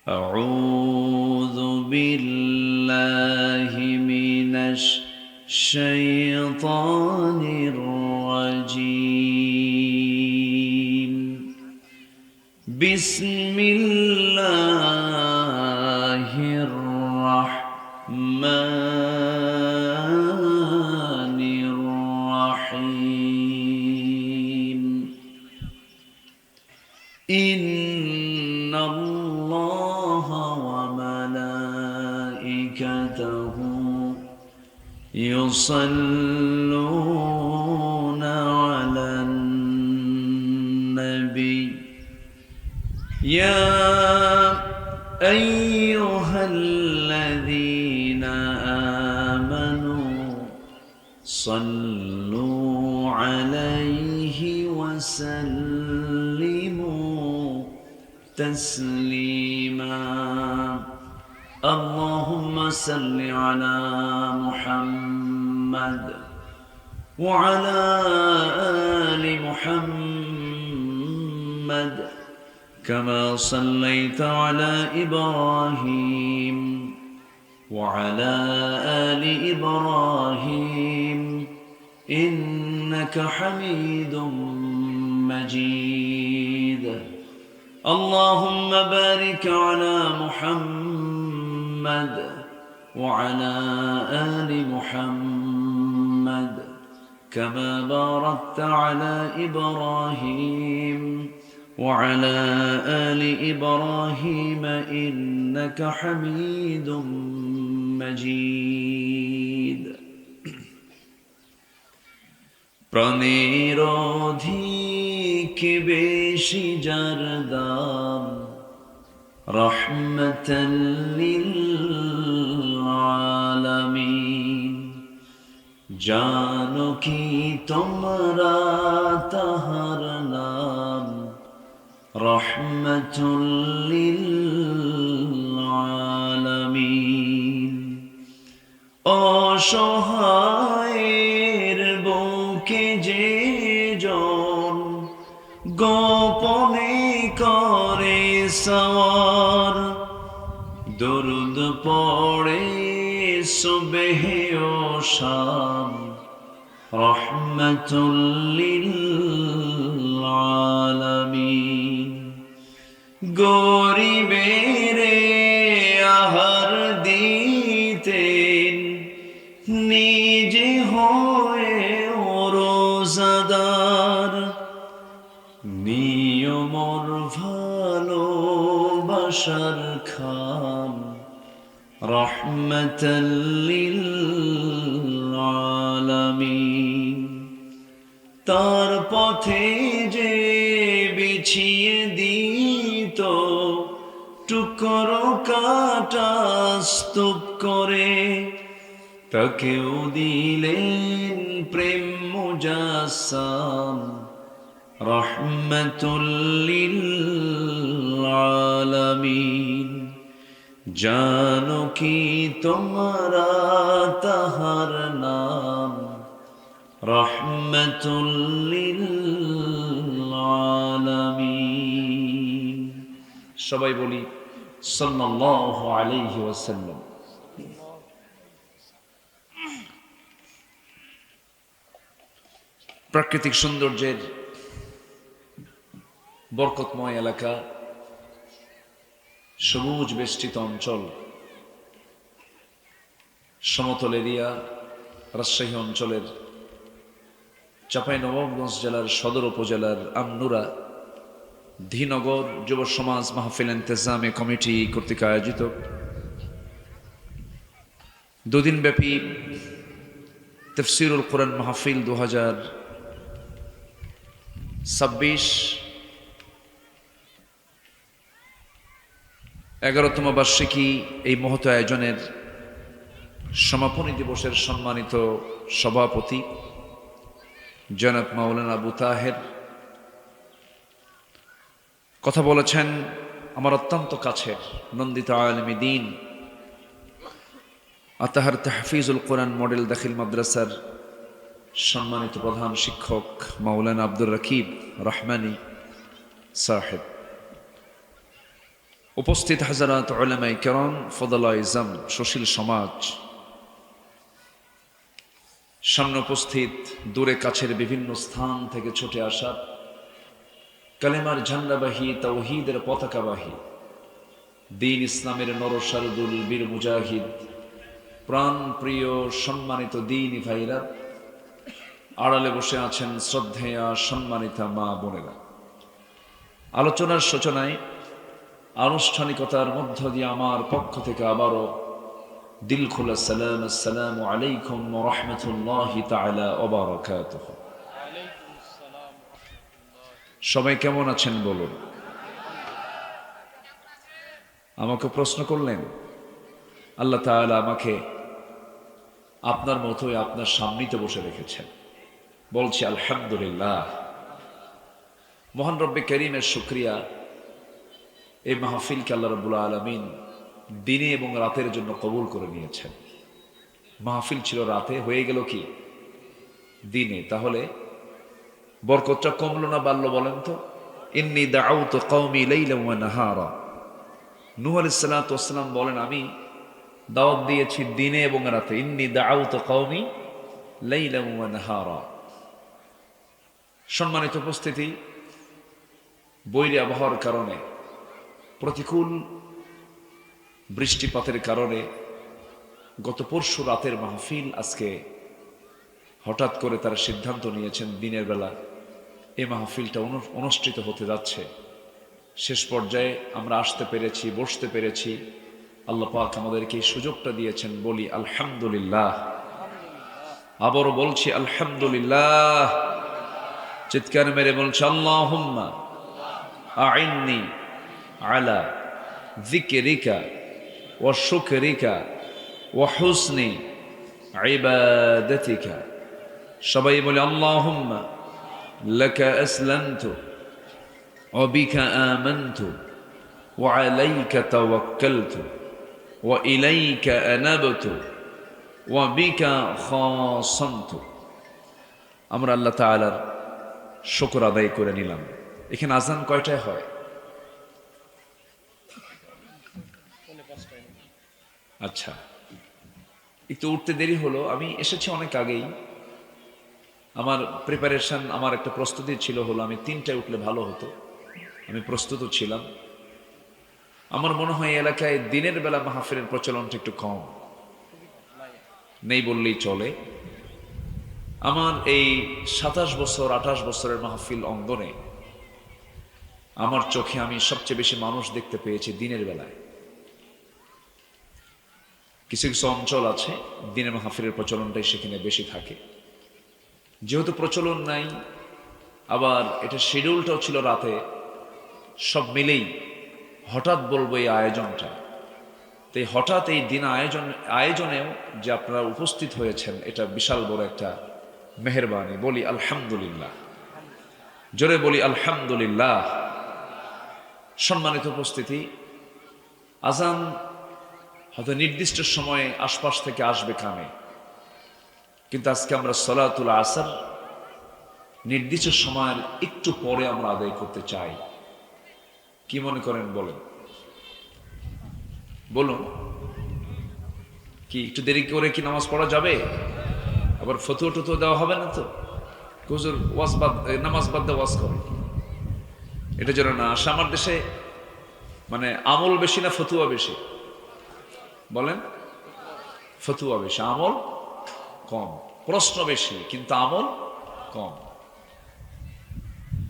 أعوذ بالله من الشيطان الرجيم. بسم الله الرحمن الرحيم. إن الله وملائكته يصلون على النبي يا أيها الذين آمنوا صلوا عليه وسلموا تسليما. اللهم صل على محمد وعلى آل محمد كما صليت على إبراهيم وعلى آل إبراهيم إنك حميد مجيد. اللهم بارك على محمد وعلى آل محمد كما باركت على إبراهيم وعلى آل إبراهيم إنك حميد مجيد. প্রাণের অধিক বেশি যার দাম রহমতাল লিল আলামিন। জানো কি তোমরা তাহার নাম রহমতুল লিল আলামিন। অসহায়ের বুকে যে জন গোপনে করে সওয়ার দরুদ পড়ে সুবহে ও শাম রহমতুল লিল আলামিন। গরিবের আহার দিতেন নিজে হয়ে রোজাদার নিয়মর ভালোবাসার খাম রহমতাল লিল আলামিন। তার পথে যে বিছিয়ে দিত টুকরো কাটা স্তূপ করে তাকেও দিলেন প্রেম মুজাসসাম রহমতুল লিল আলামিন। জানো কি তোমরা তাহার নাম রহমতুল লিল আলামিন। সবাই বলি সাল্লাল্লাহু আলাইহি ওয়াসাল্লাম। প্রাকৃতিক সৌন্দর্যের বরকতময় এলাকা, সবুজ বেষ্টিত অঞ্চল, সমতল এরিয়া, রাজশাহী অঞ্চলের চাঁপাইনবাবগঞ্জ জেলার সদর উপজেলার আমনুরা ধীনগর যুব সমাজ মাহফিল ইন্তেজামে কমিটি কর্তৃক আয়োজিত দুদিনব্যাপী তাফসীরুল কোরআন মাহফিল 2026 11তম বার্ষিকী এই মহৎ আয়োজনের সমাপনী দিবসের সম্মানিত সভাপতি জনাব মাওলানা আবু তাহের কথা বলেছেন আমার অত্যন্ত কাছের নন্দিত আলেম দ্বীন আতাহার তাহফিজুল কোরআন মডেল দাখিল মাদ্রাসার সম্মানিত প্রধান শিক্ষক মাওলানা আব্দুর রাকিব রহমানী সাহেব। উপস্থিত হাজারাত উলামায়ে কেরাম, ফদলায়ে ইজম, সুশীল সমাজ, সামনে উপস্থিত দূরে কাছের বিভিন্ন স্থান থেকে ছুটে আসা কালেমার ঝান্ডাবাহী, তাওহীদের পতাকাবাহী, দ্বীন ইসলামের নরসারদুল বীর মুজাহিদ, প্রাণ প্রিয় সম্মানিত দ্বীনী ভাইরা, আড়ালে বসে আছেন শ্রদ্ধেয়া সম্মানিতা মা বোনেরা। আলোচনার সূচনায় আনুষ্ঠানিকতার মধ্য দিয়ে আমার পক্ষ থেকে আবারও দিল খোলা সালাম, আসসালামু আলাইকুম ওয়া রাহমাতুল্লাহি তাআলা ওয়া বারাকাতুহু। সবাই কেমন আছেন বলুন? আমাকে প্রশ্ন করলেন, আল্লাহ তাআলা আমাকে আপনার মতোই আপনার সামনেতে বসে রেখেছেন, বলছি আলহামদুলিল্লাহ। মহান রব্বে করিমের শুকরিয়া, এই মাহফিলকে আল্লাহ রাব্বুল আলামিন দিনে এবং রাতের জন্য কবুল করে নিয়েছেন। মাহফিল ছিল রাতে, হয়ে গেল কি দিনে, তাহলে বরকতটা কমলো না বাড়লো বলেন তো? ইন্নী দাউতু কওমি লাইলান ওয়া নাহারা। নূহ আলাইহিস সালাতু ওয়াস সালাম বলেন, আমি দাওয়াত দিয়েছি দিনে এবং রাতে। ইন্নী দাউতু কওমি লাইলান ওয়া নাহারা। সম্মানিত উপস্থিতি, বৈরী আবহাওয়ার কারণে, প্রতিকূল বৃষ্টিপাতের কারণে গত পরশু রাতের মাহফিল আজকে হঠাৎ করে তারা সিদ্ধান্ত নিয়েছেন দিনের বেলা এই মাহফিলটা অনুষ্ঠিত হতে যাচ্ছে। শেষ পর্যায়ে আমরা আসতে পেরেছি, বসতে পেরেছি। আল্লাহ পাক আমাদেরকে এই সুযোগটা দিয়েছেন, বলি আলহামদুলিল্লাহ। আবারও বলছি আলহামদুলিল্লাহ। চিৎকার মেরে বলছি আল্লাহুম্মা আইন্নি আলা যিকরিকা ওয়া শুকরিকা ওয়া হুসনি ইবাদাতিকা। সবাই বলে আল্লাহুম্মা লাকা আসলামতু ওয়া বিকা আমানতু ওয়া আলাইকা তাওয়াক্কালতু ওয়া ইলাইকা আনাবতু ওয়া বিকা খাসামতু। আমরা আল্লাহ তাআলার শুকর আদায় করে নিলাম। এখানে আজান কয়টায় হয়? আচ্ছা, একটু উঠতে দেরি হলো। আমি এসেছি অনেক আগেই। আমার প্রিপারেশন, আমার একটা প্রস্তুতি ছিল হলো আমি 3টায় উঠলে ভালো হতো। আমি প্রস্তুত ছিলাম। আমার মনে হয় এই এলাকায় দিনের বেলা মাহফিলের প্রচলনটা একটু কম, নেই বললেই চলে। আমার এই 27 বছর 28 বছরের মাহফিল অঙ্গনে আমার চোখে আমি সবচেয়ে বেশি মানুষ দেখতে পেয়েছি দিনের বেলায়। কিছু কিছু অঞ্চল আছে দিনের মাহফিলের প্রচলনটাই সেখানে বেশি থাকে। যেহেতু প্রচলন নাই, আবার এটা শিডিউলটাও ছিল রাতে, সব মিলেই হঠাৎ বলবো এই আয়োজনটা। তাই হঠাৎ এই দিন আয়োজনেও যে আপনারা উপস্থিত হয়েছেন, এটা বিশাল বড় একটা মেহেরবানি। বলি আলহামদুলিল্লাহ, জোরে বলি আলহামদুলিল্লাহ। সম্মানিত উপস্থিতি, আজান হয়তো নির্দিষ্ট সময়ে আশপাশ থেকে আসবে কানে, কিন্তু আজকে আমরা সলাতুল আসর নির্দিষ্ট সময়ের একটু পরে আমরা আদায় করতে চাই। কি মনে করেন বলেন? বলুন, কি একটু দেরি করে কি নামাজ পড়া যাবে? আবার ফতুয়া টতুয়া দেওয়া হবে না তো? হুজুর ওয়াজ বাদ, নামাজ বাদ দিয়ে ওয়াজ করে, এটা যেন না আসে। আমার দেশে মানে আমল বেশি না ফতুয়া বেশি? বলেন, ফতুয়া বেশি, আমল কম। প্রশ্ন বেশি কিন্তু আমল কম।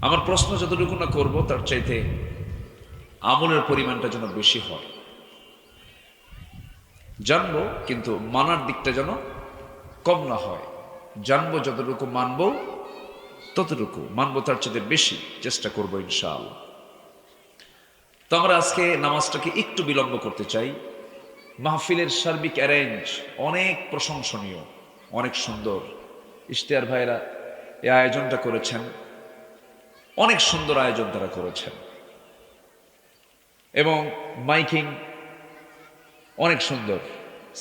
আমার প্রশ্ন যতটুকু না করবো তার চাইতে আমলের পরিমাণটা যেন বেশি হয়। জানবো কিন্তু মানার দিকটা যেন কম না হয়। জানবো যতটুকু, মানবো ততটুকু, মানবো তার চাইতে বেশি চেষ্টা করবো ইনশাআল্লাহ। তো আমরা আজকে নামাজটাকে একটু বিলম্ব করতে চাই। মাহফিলের সার্বিক অ্যারেঞ্জ অনেক প্রশংসনীয়, অনেক সুন্দর। ইশতিয়ার ভাইরা এই আয়োজনটা করেছেন, অনেক সুন্দর আয়োজন তারা করেছেন, এবং মাইকিং অনেক সুন্দর,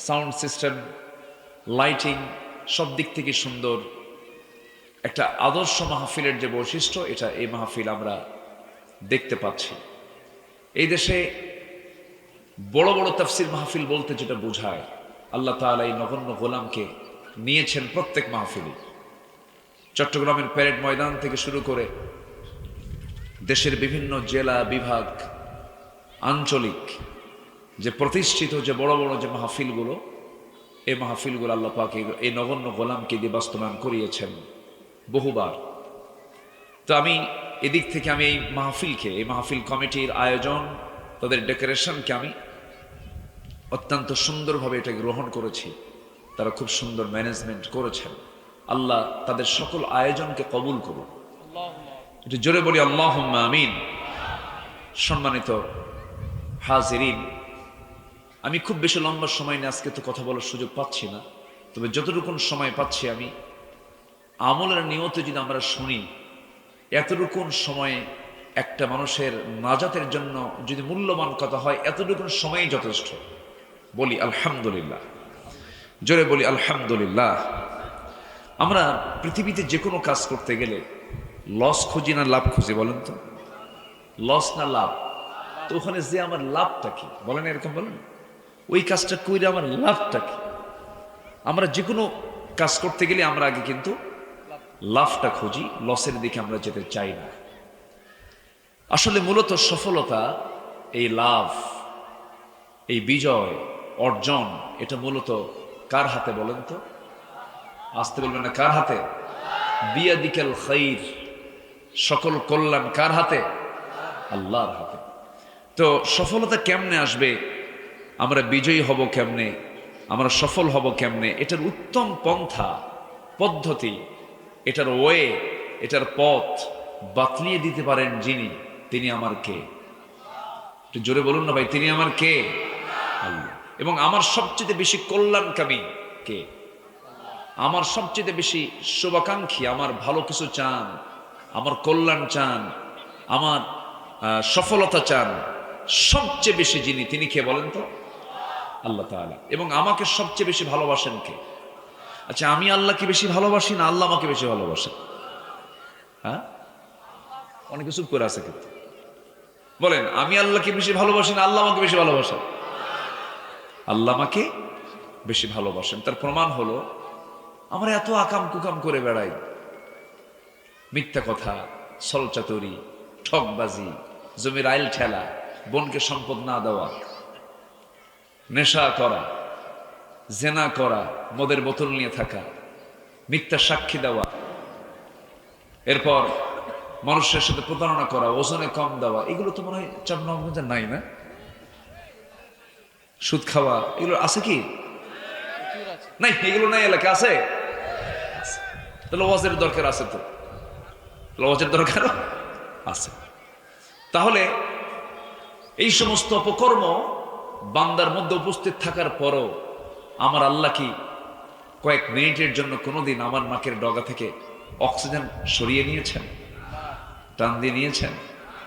সাউন্ড সিস্টেম, লাইটিং সব দিক থেকে সুন্দর। একটা আদর্শ মাহফিলের যে বৈশিষ্ট্য, এটা এই মাহফিল আমরা দেখতে পাচ্ছি। এই দেশে বড় বড় তাফসির মাহফিল বলতে যেটা বোঝায়, আল্লাহ তাআলা এই নগণ্য গোলামকে নিয়েছেন প্রত্যেক মাহফিলে। চট্টগ্রামের প্যারেড ময়দান থেকে শুরু করে দেশের বিভিন্ন জেলা বিভাগ, আঞ্চলিক যে প্রতিষ্ঠিত যে বড় বড় যে মাহফিলগুলো, এই মাহফিলগুলো আল্লাহ পাক এই নগণ্য গোলামকে দিয়ে বাস্তবায়ন করিয়েছেন বহুবার। তো আমি এদিক থেকে আমি এই মাহফিল কমিটির আয়োজন, তাদের ডেকোরেশনকে আমি অত্যন্ত সুন্দরভাবে এটা গ্রহণ করেছি। তারা খুব সুন্দর ম্যানেজমেন্ট করেছেন। আল্লাহ তাদের সকল আয়োজনকে কবুল করুন। এটা জোরে বলি আল্লাহুম্মা আমিন। সম্মানিত হাজিরিন, আমি খুব বেশি লম্বা সময় নিয়ে আজকে তো কথা বলার সুযোগ পাচ্ছি না, তবে যতটুকুন সময় পাচ্ছি আমি আমলের নিয়তে যদি আমরা শুনি, এতটুকুন সময়ে একটা মানুষের নাজাতের জন্য যদি মূল্যবান কথা হয়, এতটুকুন সময়ই যথেষ্ট। বলি আলহামদুলিল্লাহ, জোরে বলি আলহামদুলিল্লাহ। আমরা পৃথিবীতে যে কোনো কাজ করতে গেলে লস খুঁজি না লাভ খুঁজি? বলেন তো, লস না লাভ? তো ওখানে যে আমার লাভটা কি বলেন, এরকম বলেন, ওই কাজটা কইরে আমার লাভটা কি? আমরা যে কোনো কাজ করতে গেলে আমরা আগে কিন্তু লাভটা খুঁজি, লসের দিকে আমরা যেতে চাই না। আসলে মূলত সফলতা, এই লাভ, এই বিজয় অর্জন, এটা মূলত কার হাতে বলেন তো? আসতে বলবেন না, কার হাতে? বিয়াদিকাল খাইর, সকল কল্যাণ কার হাতে? আল্লাহর হাতে। তো সফলতা কেমনে আসবে, আমরা বিজয়ী হব কেমনে, আমরা সফল হব কেমনে, এটার উত্তম পন্থা পদ্ধতি, এটার ওয়ে, এটার পথ বাতলিয়ে দিতে পারেন যিনি, তিনি আমার কে? একটু জোরে বলুন না ভাই, তিনি আমার কে? আল্লাহ। এবং আমার সবচেয়ে বেশি কল্যাণকামী কে? আমার সবচেয়ে বেশি শুভাকাঙ্ক্ষী, আমার ভালো কিছু চান, আমার কল্যাণ চান, আমার সফলতা চান, সবচেয়ে বেশি যিনি, তিনি কে বলেন তো? আল্লাহ তাআলা। এবং আমাকে সবচেয়ে বেশি ভালোবাসেন কে? আচ্ছা, আমি আল্লাহকে বেশি ভালোবাসি না আল্লাহ আমাকে বেশি ভালোবাসেন? হ্যাঁ, অনেকে চুপ করে আছে কিন্তু। বলেন, আমি আল্লাহকে বেশি ভালোবাসি না আল্লাহ আমাকে বেশি ভালোবাসেন? আল্লাহ আমাকে বেশি ভালোবাসেন। তার প্রমাণ হলো, আমরা এত আকাম কুকাম করে বেড়াই, মিথ্যা কথা, ছলচাতুরি, ঠকবাজি, জমির আইল ঠেলা, বোনকে সম্পদ না দেওয়া, নেশা করা, জেনা করা, মদের বোতল নিয়ে থাকা, মিথ্যা সাক্ষী দেওয়া, এরপর মানুষের সাথে প্রতারণা করা, ওজনে কম দেওয়া, এগুলো তো মনে হয় চট্টগ্রামে নাই না? সুদ খাওয়া, এগুলো আছে কি? নাই, এগুলো নাই এলাকা আছে? তাহলে ওয়াজের দরকার আছে, তো ওয়াজের দরকার আছে। তাহলে এই সমস্ত অপকর্ম বান্দার মধ্যে উপস্থিত থাকার পরও আমার আল্লাহ কি কয়েক মিনিটের জন্য কোনোদিন আমার নাকের ডগা থেকে অক্সিজেন সরিয়ে নিয়েছেন? টান দিয়ে নিয়েছেন?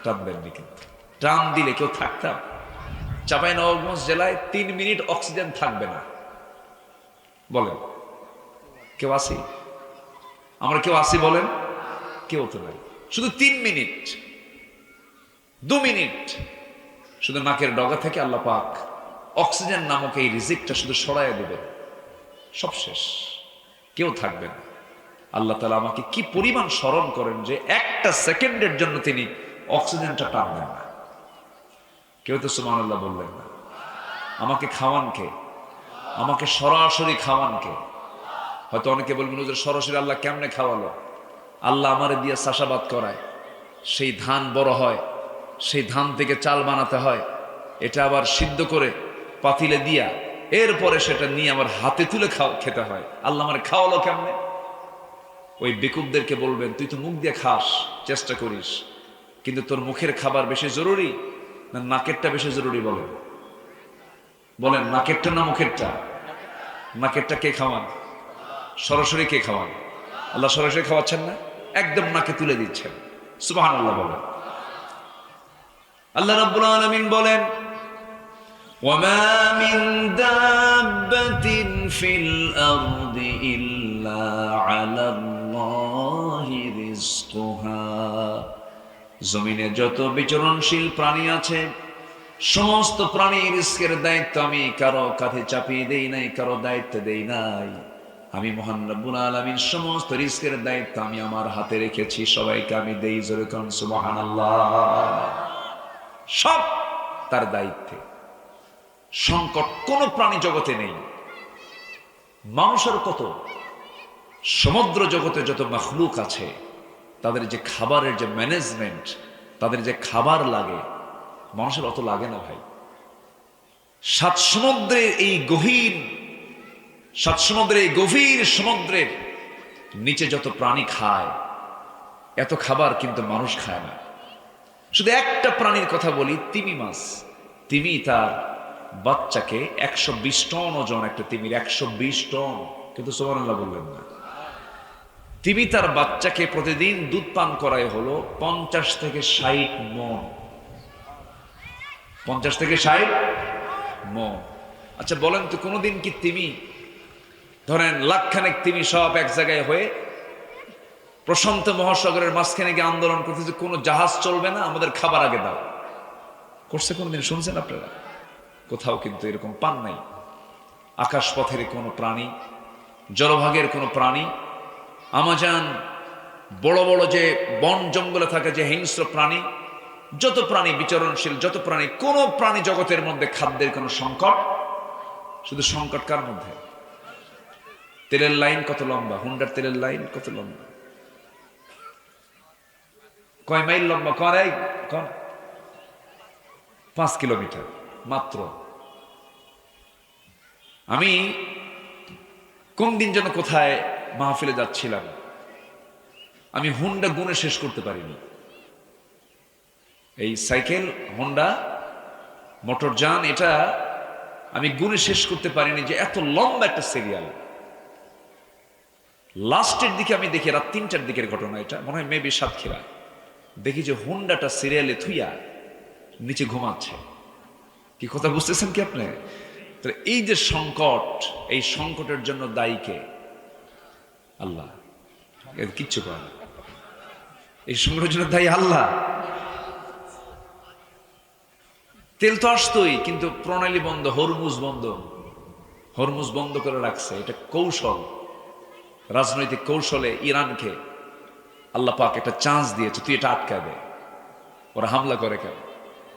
টান দেননি। কিন্তু টান দিলে কেউ থাকতাম? চাঁপাইনবাবগঞ্জ জেলায় 3 মিনিট অক্সিজেন থাকবে না, বলেন কেউ আসি? আমরা কেউ আসি বলেন? কেউ তো নাই। শুধু 3 মিনিট, 2 মিনিট, শুধু নাকের ডগা থেকে আল্লাহ পাক অক্সিজেন নামক এই রিজিকটা শুধু সরাইয়া দেবে, সব শেষ, কেউ থাকবে না। আল্লাহ তাআলা আমাকে কি পরিমাণ স্মরণ করেন যে একটা সেকেন্ডের জন্য তিনি অক্সিজেনটা টানবেন না। কেউ তো সুবহানাল্লাহ বললেন না। আমাকে খাওয়ান কে? আমাকে সরাসরি খাওয়ান কে? হয়তো অনেকে বলবেন, হুজুর সরাসরি আল্লাহ কেমনে খাওয়ালো? আল্লাহ আমারে দিয়ে চাষাবাদ করায়, সেই ধান বড় হয়, সেই ধান থেকে চাল বানাতে হয়, এটা আবার সিদ্ধ করে পাতিলে দিয়া এরপরে সেটা নিয়ে আমার হাতে তুলে খেতে হয়। আল্লাহ আমার খাওয়ালো কেমনে? ওই বেকুবদেরকে বলবেন, তুই তো মুখ দিয়ে খাস, চেষ্টা করিস, কিন্তু তোর মুখের খাবার বেশি জরুরি না নাকেরটা বেশি জরুরি? বলেন বলেন, নাকেরটা না মুখেরটা? নাকেরটা কে খাওয়ান? সরাসরি কে খাওয়ান? আল্লাহ সরাসরি খাওয়াচ্ছেন না, একদম নাকে তুলে দিচ্ছেন। সুবহানাল্লাহ বলেন। আল্লাহ রাব্বুল আলামিন বলেন, ওয়ামা মিন দাব্বাতিন ফিল আরদি ইল্লা আলাল্লাহি রিজকুহা। জমিনে যত বিচরণশীল প্রাণী আছে সমস্ত প্রাণীর রিজকের দায়িত্ব আমি কারো কাঁধে চাপিয়ে দেই নাই, কারো দায়িত্ব দেই নাই। আমি মহান রব্বুল আলামিন সমস্ত রিজকের দায়িত্ব আমি আমার হাতে রেখেছি, সবাইকে আমি দেই। জোরে কোন সুবহানাল্লাহ। সব তার দায়িত্বে। সংকট কোন প্রাণী জগতে নেই। মানুষের কত, সমুদ্র জগতে যত মাখলুক আছে, তাদের যে খাবারের যে ম্যানেজমেন্ট, তাদের যে খাবার লাগে, মানুষের অত লাগে না ভাই। সাত সমুদ্রের এই গভীর সমুদ্রের নিচে যত প্রাণী খায়, এত খাবার কিন্তু মানুষ খায় না। শুধু একটা প্রাণীর কথা বলি, তিমি মাছ। তিমি তার বাচ্চাকে 120 টন ওজন, একটা তিমির 120 টন, কিন্তু সুবহানাল্লাহ বললেন না। তিমি তার বাচ্চাকে প্রতিদিন দুধ পান করায় হলো 50 থেকে 60 মণ। 50 থেকে 60 মণ। আচ্ছা বলেন তো, কোনোদিন কি তিমি, ধরেন লাখখানেক তিমি সব এক জায়গায় হয়ে প্রশান্ত মহাসাগরের মাঝখানে গিয়ে আন্দোলন করতেছে, কোনো জাহাজ চলবে না, আমাদের খাবার আগে দাও, করছে কোনোদিন? শুনছেন আপনারা? কোথাও কিন্তু এরকম পান নাই। আকাশ পথের কোনো প্রাণী, জলভাগের কোনো প্রাণী, আমাজন বড় বড় যে বন জঙ্গলে থাকে যে হিংস্র প্রাণী, যত প্রাণী বিচরণশীল, যত প্রাণী, কোন প্রাণী জগতের মধ্যে খাদ্যের কোনো সংকট। শুধু সংকট কার মধ্যে? তেলের লাইন কত লম্বা, হুন্ডার তেলের লাইন কত লম্বা, কয় মাইল লম্বা? কন 5 কিলোমিটার মাত্র। আমি কোন দিন যেন কোথায় মাহফিলে যাচ্ছিলাম, আমি হুন্ডা গুনে শেষ করতে পারিনি। এই সাইকেল, হোন্ডা, মোটরযান, এটা আমি গুনে শেষ করতে পারিনি যে এত লম্বা একটা সিরিয়াল। লাস্টের দিকে আমি দেখি, রাত 3টার দিকের ঘটনা, এটা মনে হয় মেবি সাতক্ষীরা, দেখি যে হুন্ডাটা সিরিয়ালে থুইয়া নিচে ঘুমাচ্ছে। কি কথা বুঝতেছেন কি আপনি? এই যে সংকট, এই সংকটের জন্য দায়ী কে? আল্লাহ। কিচ্ছু করে না, এই সংকটের জন্য দায়ী আল্লাহ। তেল তো আসতোই, কিন্তু প্রণালী বন্ধ, হরমুজ বন্ধ করে রাখছে। এটা কৌশল, রাজনৈতিক কৌশলে ইরানকে আল্লাহ পাক একটা চান্স দিয়েছে, তুই এটা আটকায় দে, ওরা হামলা করে কেন?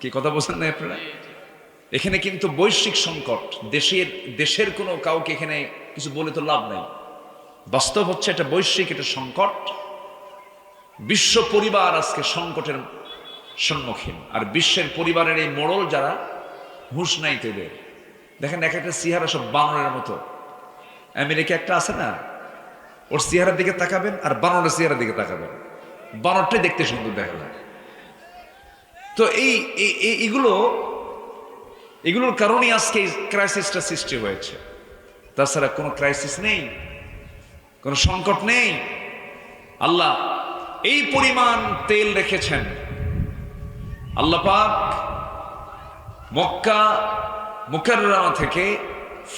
কি কথা বলছেন না আপনারা? এখানে কিন্তু বৈশ্বিক সংকট, দেশের কোনো কাউকে এখানে কিছু বলে তো লাভ নাই। বাস্তব হচ্ছে এটা বৈশ্বিক, এটা সংকট। বিশ্ব পরিবার আজকে সংকটের সম্মুখীন। আর বিশ্বের পরিবারের এই মোড়ল যারা, হুঁশ নাই তাদের। দেখেন এক একটা চেহারা সব বানরের মতো। আমেরিকা একটা আছে না, ওর চেহারার দিকে তাকাবেন আর বানরের চেহারার দিকে তাকাবেন, বানরটাই দেখতে সুন্দর দেখা যায়। তো এগুলোর কারণেই আজকে এই ক্রাইসিসটা সৃষ্টি হয়েছে। তাছাড়া কোনো ক্রাইসিস নেই, কোনো সংকট নেই। আল্লাহ এই পরিমাণ তেল রেখেছেন। আল্লাহ পাক মক্কা মুকাররমা থেকে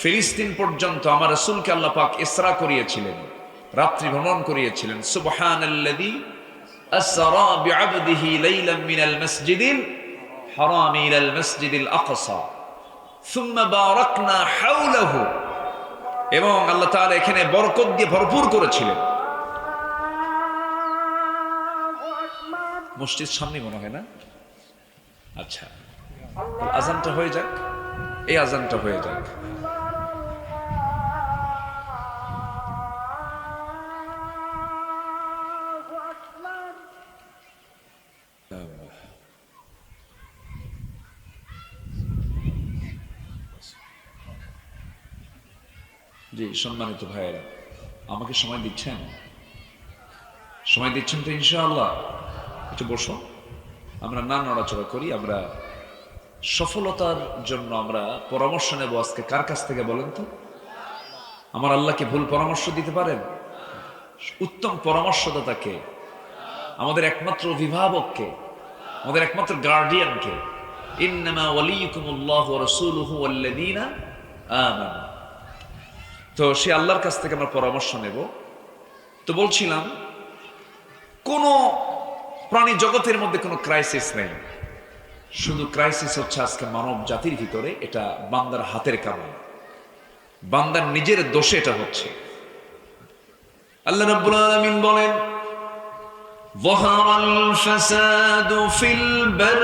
ফিলিস্তিন পর্যন্ত আমার রাসূলকে আল্লাহ পাক ইসরা করিয়েছিলেন, রাত্রি ভ্রমণ করিয়েছিলেন। সুবহানাল্লাযী আসরা বিআবদিহি লাইলাম মিনাল মাসজিদিল হারাম ইলাল মাসজিদিল আকসা সুম্মা বারাকনা হাওলাহু। এবং আল্লাহ তাআলা এখানে বরকত দিয়ে ভরপুর করেছিলেন। মসজিদ সামনে মনে হয় না? আচ্ছা, আজানটা হয়ে যাক, এই আজানটা হয়ে যাক। জি সম্মানিত ভাইয়েরা, আমাকে সময় দিচ্ছেন? সময় দিচ্ছেন তো ইনশাআল্লাহ? একটু বসো, আমরা না নড়াচড়া করি। আমরা সফলতার জন্য আমরা পরামর্শ নেব আজকে। কার কাছ থেকে বলেন তো? আমার আল্লাহকে ভুল পরামর্শ দিতে পারেন? উত্তম পরামর্শদাতাকে, আমাদের একমাত্র অভিভাবককে, আমাদের একমাত্র গার্ডিয়ানকে। ইন্নামা ওয়ালিয়ুকুমুল্লাহু ওয়া রাসূলুহু ওয়াল্লাযীনা আমানু। তো সে আল্লাহর কাছ থেকে আমরা পরামর্শ নেব। তো বলছিলাম, কোন প্রাণী জগতের মধ্যে কোনো ক্রাইসিস নেই, শুধু ক্রাইসিস হচ্ছে আজকে মানব জাতির ভিতরে, এটা বান্দার হাতের কামাই, বান্দার নিজের দোষে এটা হচ্ছে। আল্লাহ রাব্বুল আলামিন বলেন, ظهر الفساد في البر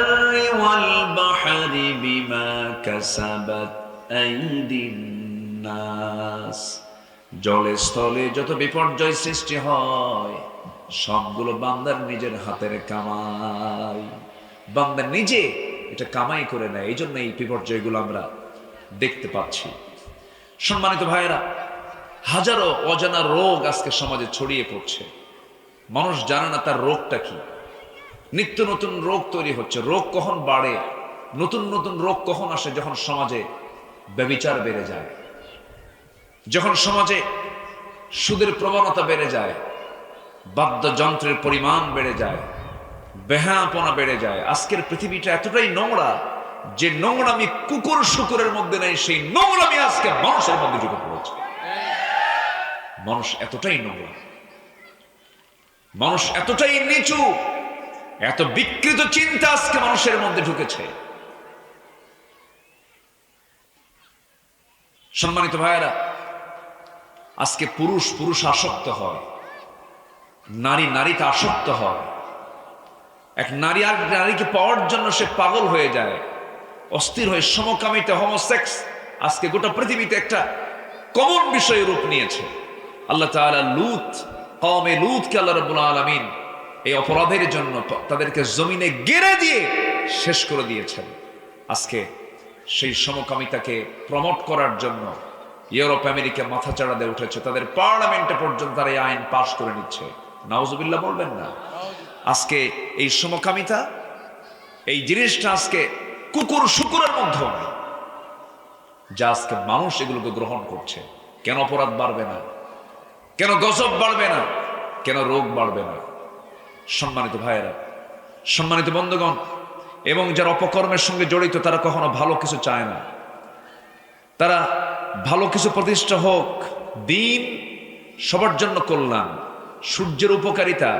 والبحر بما كسبت أيدي الناس। জলে স্থলে যত বিপর্যয় সৃষ্টি হয় সবগুলো বান্দার নিজের হাতের কামাই। বান্দা নিজে এটা কামাই করে নেয়, এই জন্য এই বিপর্যয়গুলো আমরা দেখতে পাচ্ছি। সম্মানিত ভাইয়েরা, হাজারো অজানা রোগ আজকে সমাজে ছড়িয়ে পড়ছে, মানুষ জানে না তার রোগটা কি। নিত্য নতুন রোগ তৈরি হচ্ছে। রোগ কখন বাড়ে, নতুন নতুন রোগ কখন আসে? যখন সমাজে ব্যভিচার বেড়ে যায়, যখন সমাজে সুদের প্রবণতা বেড়ে যায়, বাদ্যযন্ত্রের পরিমাণ বেড়ে যায়, বেহাপনা বেড়ে যায়। আজকের পৃথিবীটা এতটাই নোংরা যে নোংরামি কুকুর শুকুরের মধ্যে নেই, সেই নোংরামি আজকে মানুষের মধ্যে ঢুকে পড়েছে। মানুষ এতটাই নোংরা, মানুষ এতটাই নিচু, এত বিকৃত চিন্তা আজকে মানুষের মধ্যে ঢুকেছে। সম্মানিত ভাইয়েরা, আজকে পুরুষ পুরুষ আসক্ত হয়, নারী নারীতে আসক্ত হয়। এক নারী আর নারীকে পাওয়ার জন্য সে পাগল হয়ে যায়, অস্থির হয়ে সমকামিতা, হোমোসেক্স আজকে গোটা পৃথিবীতে একটা কমন বিষয় রূপ নিয়েছে। আল্লাহ তাআলা কওমে লূতকে আল্লাহ রাব্বুল আলামিন এই অপরাধের জন্য তাদেরকে জমিনে গেড়ে দিয়ে শেষ করে দিয়েছেন। আজকে সেই সমকামিতাকে প্রমোট করার জন্য ইউরোপ আমেরিকা মাথাচাড়া দিয়ে উঠেছে, তাদের পার্লামেন্টে পর্যন্ত তারা এই আইন পাশ করে নিচ্ছে। নাউজুবিল্লাহ বলবেন না? আজকে এই সমকামিতা, এই জিনিসটা আজকে কুকুর শুকুরের মধ্যেও নেই, যা আজকে মানুষ এগুলোকে গ্রহণ করছে। কেন অপরাধ বাড়বে না? কেন গজব বাড়বে না? কেন রোগ বাড়বে না? সম্মানিত ভাইয়েরা, সম্মানিত বন্ধুগণ, এবং যারা অপকর্মের সঙ্গে জড়িত তারা কখনো ভালো কিছু চায় না। তারা ভালো কিছু প্রতিষ্ঠা হোক, দিন সবার জন্য কল্যাণ, সূর্যের উপকারিতা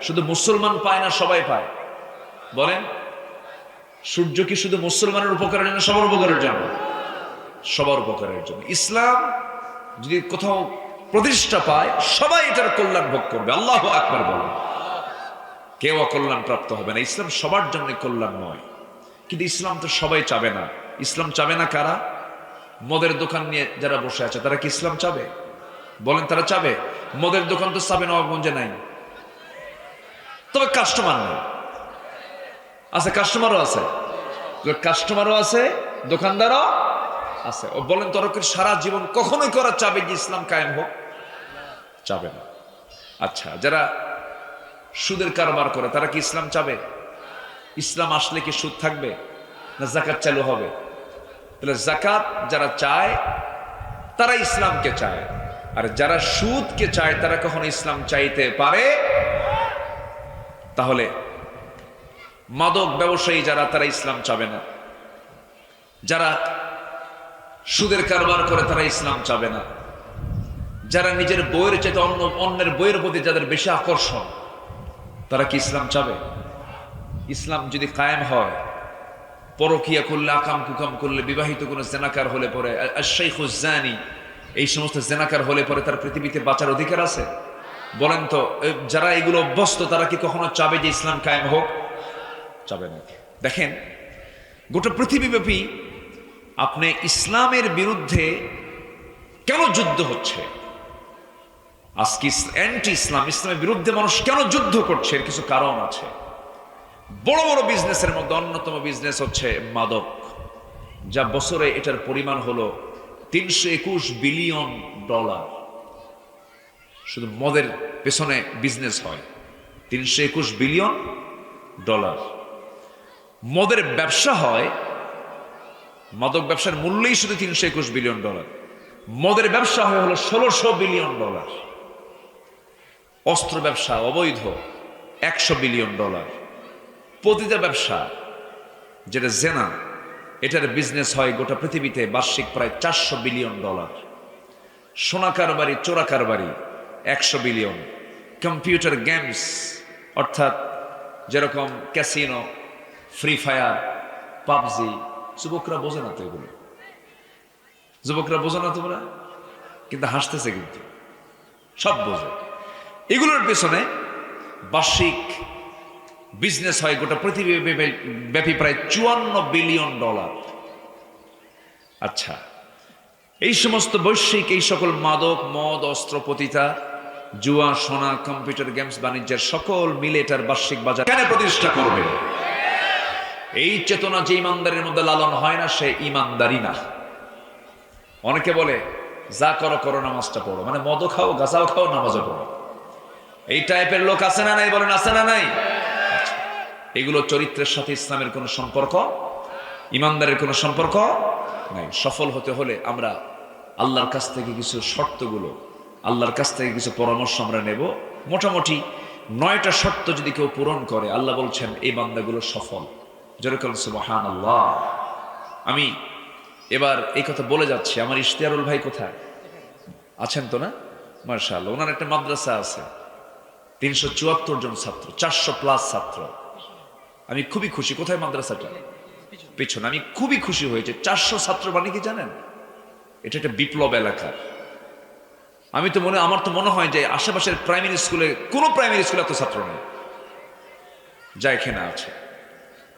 শুধু মুসলমান পায় না, সবাই পায়। বলেন, সূর্য কি শুধু মুসলমানের উপকারের জন্য, সবার উপকারের জন্য? সবার উপকারের জন্য। ইসলাম যদি কোথাও প্রতিষ্ঠা পায়, সবাই এটার কল্যাণ ভোগ করবে। আল্লাহু আকবার বলেন। কেউ অকল্যাণ প্রাপ্ত হবে না। ইসলাম সবার জন্য কল্যাণ নয়, কিন্তু ইসলাম তো সবাই চাবে না। ইসলাম চাবে না কারা? মদের দোকান নিয়ে যারা বসে আছে তারা কি ইসলাম চাবে? বলেন, তারা চাবে? মদের দোকান তো চাবে নবাবগঞ্জে নাই, তবে কাস্টমার নেই। আছে, কাস্টমারও আছে, কাস্টমারও আছে, দোকানদারও আছে। ও বলেন, তরকের সারা জীবন কখনোই করা চাবে যে ইসলাম কায়েম হোক? চাবে না। আচ্ছা, যারা সুদের কারবার করে তারা কি ইসলাম চাবে? ইসলাম আসলে কি সুদ থাকবে না যাকাত চালু হবে? তাহলে যাকাত যারা চায় তারা ইসলামকে চায়, আর যারা সুদকে চায় তারা কখনো ইসলাম চাইতে পারে? তাহলে মাদক ব্যবসায়ী যারা, তারা ইসলাম চাবে না। যারা সুদের কারবার করে তারা ইসলাম চাবে না। যারা নিজের বইয়ের চাইতে অন্যের বইয়ের প্রতি যাদের বেশি আকর্ষণ, তারা কি ইসলাম চাবে? ইসলাম যদি কায়েম হয়, পরকিয়া করলে, আকাম কুকাম করলে, বিবাহিত কোনো জেনাকার হলে পরে, আশ-শাইখুজ জানি, এই সমস্ত জেনাকার হলে পরে তার পৃথিবীতে বাঁচার অধিকার আছে? বলেন তো, যারা এগুলো অভ্যস্ত তারা কি কখনো চাবে যে ইসলাম কায়েম হোক? চাবে না। দেখেন, গোটা পৃথিবীব্যাপী আপনি ইসলামের বিরুদ্ধে কেন যুদ্ধ হচ্ছে? আজকে অ্যান্টি ইসলাম, ইসলামের বিরুদ্ধে মানুষ কেন যুদ্ধ করছে? এর কিছু কারণ আছে। বড় বড় বিজনেসের মধ্যে অন্যতম বিজনেস হচ্ছে মাদক, যা বছরে এটার পরিমাণ হলো $321 বিলিয়ন। শুধু মদের পেছনে বিজনেস হয় $321 বিলিয়ন। মদের ব্যবসা হয়, মাদক ব্যবসার মূল্যই শুধু $321 বিলিয়ন। মদের ব্যবসা হয় হলো $1600 বিলিয়ন। অস্ত্র ব্যবসা অবৈধ $100 বিলিয়ন। পতিতা ব্যবসা, যেটা জেনা, এটার বিজনেস হয় গোটা পৃথিবীতে বার্ষিক প্রায় $400 বিলিয়ন। সোনা কারবারি, চোরা কারবারি $100 বিলিয়ন। কম্পিউটার গেমস, অর্থাৎ যেরকম ক্যাসিনো, ফ্রি ফায়ার, পাবজি, যুবকরা বোঝে না তো এগুলো, যুবকরা বোঝে না তোমরা, কিন্তু হাসতেছে, কিন্তু সব বোঝে। এগুলোর পেছনে বার্ষিক বিজনেস হয় গোটা পৃথিবীব্যাপী প্রায় $54 বিলিয়ন। আচ্ছা, এই সমস্ত বৈশ্বিক এই সকল মাদক, মদ, অস্ত্র, পতিতা, জুয়া, সোনা, কম্পিউটার গেমস, বাণিজ্যের সকল মিলে এটার বার্ষিক বাজার কেন প্রতিষ্ঠা করবে? এই চেতনা যে ইমানদারের মধ্যে লালন হয় না, সে ইমানদারি না। অনেকে বলে যা করো করো, নামাজটা পড়ো, মানে মদও খাও, গাঁজাও খাও, নামাজও পড়ো। এই টাইপের লোক আছে না নাই? বলেন আছে না নাই? এগুলো চরিত্রের সাথে ইসলামের কোনো সম্পর্ক, ইমানদারের কোনো সম্পর্ক নাই। সফল হতে হলে আমরা আল্লাহর কাছ থেকে কিছু শর্তগুলো, আল্লাহর কাছ থেকে কিছু পরামর্শ আমরা নেব। মোটামুটি 9টা শর্ত যদি কেউ পূরণ করে, আল্লাহ বলছেন এই বান্দাগুলো সফল। যেরকম সুবহানাল্লাহ। আমি এবার এই কথা বলে যাচ্ছি, আমার ইশতিয়ারুল ভাই কোথায় আছেন তো না? মাশাআল্লাহ, ওনার একটা মাদ্রাসা আছে, 374 জন ছাত্র, 400+ ছাত্র। আমি খুবই খুশি। কোথায় মাদ্রাসাটা? পিছনে। আমি খুবই খুশি হয়েছে। 400 ছাত্র মানে কি জানেন? এটা একটা বিপ্লব এলাকা। আমার তো মনে হয় যে আশেপাশের প্রাইমারি স্কুলে, কোনো প্রাইমারি স্কুলে এত ছাত্র নেই যা এখানে আছে।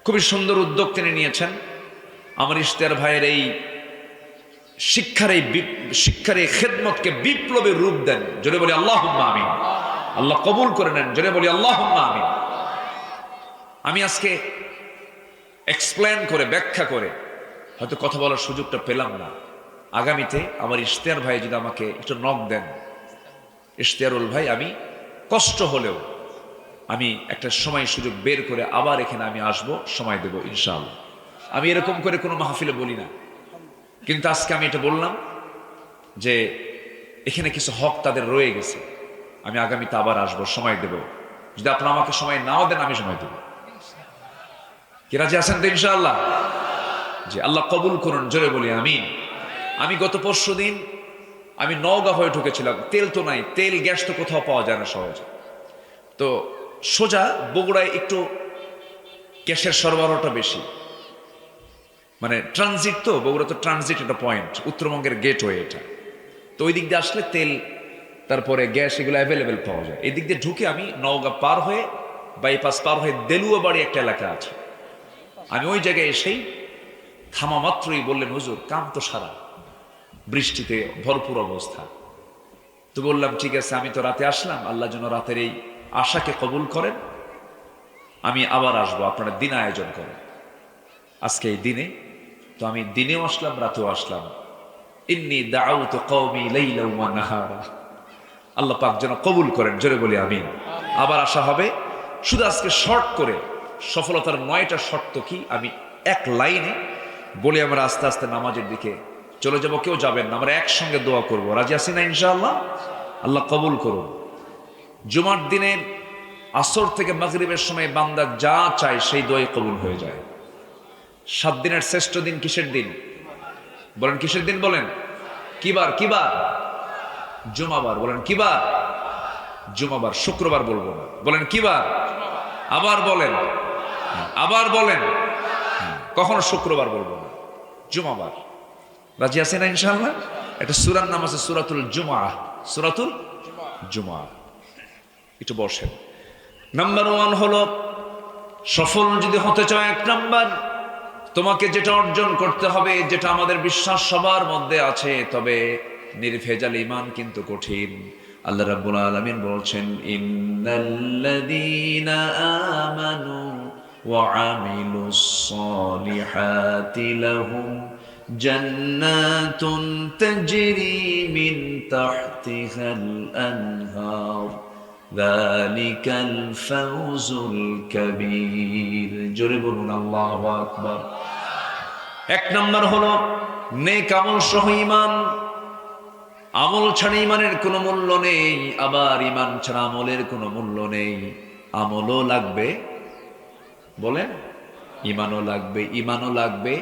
খুবই সুন্দর উদ্যোগ তিনি নিয়েছেন। আমার ইশতিয়ার ভাইয়ের এই শিক্ষার এই খেদমতকে বিপ্লবের রূপ দেন। জোরে বলি আল্লাহুম্মা আমিন। আল্লাহ কবুল করে নেন। জোরে বলি আল্লাহুম্মা আমিন। আমি আজকে এক্সপ্লেন করে, ব্যাখ্যা করে হয়তো কথা বলার সুযোগটা পেলাম না। আগামীতে আমার ইশতিয়ার ভাই যদি আমাকে একটু নক দেন, ইশতিয়ারুল ভাই, আমি কষ্ট হলেও আমি একটা সময় সুযোগ বের করে আবার এখানে আমি আসব, সময় দেব ইনশাআল্লাহ। আমি এরকম করে কোনো মাহফিলে বলি না, কিন্তু আজকে আমি এটা বললাম যে এখানে কিছু হক তাদের রয়ে গেছে। আমি আগামীতে আবার আসবো, সময় দেব। যদি আপনারা আমাকে সময় নাও দেন, আমি সময় দেব। কি রাজি আছেন তো ইনশাআল্লাহ? যে আল্লাহ কবুল করুন। জোরে বলি আমিন। আমি গত পরশুদিন আমি নওগাঁ হয়ে ঢুকেছিলাম। তেল তো নাই, তেল গ্যাস তো কোথাও পাওয়া যায় না সহজে। তো সোজা বগুড়ায় একটু গ্যাসের সরবরাহটা বেশি, মানে ট্রানজিট তো, বগুড়া তো ট্রানজিট একটা পয়েন্ট, উত্তরবঙ্গের গেটওয়ে এটা। তো ওই দিক দিয়ে আসলে তেল, তারপরে গ্যাস, এগুলো অ্যাভেলেবেল পাওয়া যায়। এই দিক দিয়ে ঢুকে আমি নওগাঁ পার হয়ে, বাইপাস পার হয়ে দেলুয়া বাড়ি একটা এলাকা আছে, আমি ওই জায়গায় এসেই থামা মাত্রই বললেন, হুজুর কাম তো সারা, বৃষ্টিতে ভরপুর অবস্থা। তো বললাম ঠিক আছে, আমি তো রাতে আসলাম, আল্লাহ যেন রাতের এই আশাকে কবুল করেন, আমি আবার আসবো, আপনারা দিন আয়োজন করেন আজকে এই দিনে। তো আমি দিনেও আসলাম, রাতেও আসলাম। ইন্নী দাউতু কওমি লাইলান ওয়া নাহারা। আল্লাহ পাক যেন কবুল করেন। জোরে বলি আমিন। আবার আসা হবে। শুধু আজকে শর্ট করে সফলতার 9টা শর্ত কি আমি এক লাইনে বলে আমরা আস্তে আস্তে নামাজের দিকে চলে যাব। কেউ যাবেন না, আমরা একসঙ্গে দোয়া করব। রাজি আছি না ইনশাআল্লাহ? আল্লাহ কবুল করুন। জুমার দিনের আসর থেকে মাগরিবের সময় বান্দা যা চায় সেই দোয়াই কবুল হয়ে যায়। 7 দিনের শ্রেষ্ঠ দিন কিসের দিন বলেন? কিসের দিন বলেন? কিবার? কিবার? জুমাবার। বলেন কিবার? জুমাবার। শুক্রবার বলবো না, বলেন কিবার? আবার বলেন, আবার বলেন। কখনো শুক্রবার বলবো না, জুমাবার। রাজি আছেন না ইনশাআল্লাহ? একটা সূরার নাম আছে সূরাতুল জুমআ। সূরাতুল জুমআ। একটু বসেন। নাম্বার 1 হলো, সফল যদি হতে চাও, 1 নাম্বার, তোমাকে যেটা অর্জন করতে হবে, যেটা আমাদের বিশ্বাস সবার মধ্যে আছে, তবে নির্ভেজাল ঈমান কিন্তু কঠিন। আল্লাহ রাব্বুল আলামিন বলছেন, ইন্নাল্লাযীনা আমানু ওয়া আমিলুস সালিহাতি লাহুম জান্নাতুন তাজরি মিন তাহতিহাল আনহার যালিকাল ফাওজুল কাবীর। জোরে বলুন আল্লাহু আকবার। 1 নাম্বার হলো নেক আমল সহ ঈমান। আমল ছাড়া ঈমানের কোনো মূল্য নেই, আবার ঈমান ছাড়া আমলের কোনো মূল্য নেই। আমলও লাগবে, বলেন, ঈমানও লাগবে, ঈমানও লাগবে,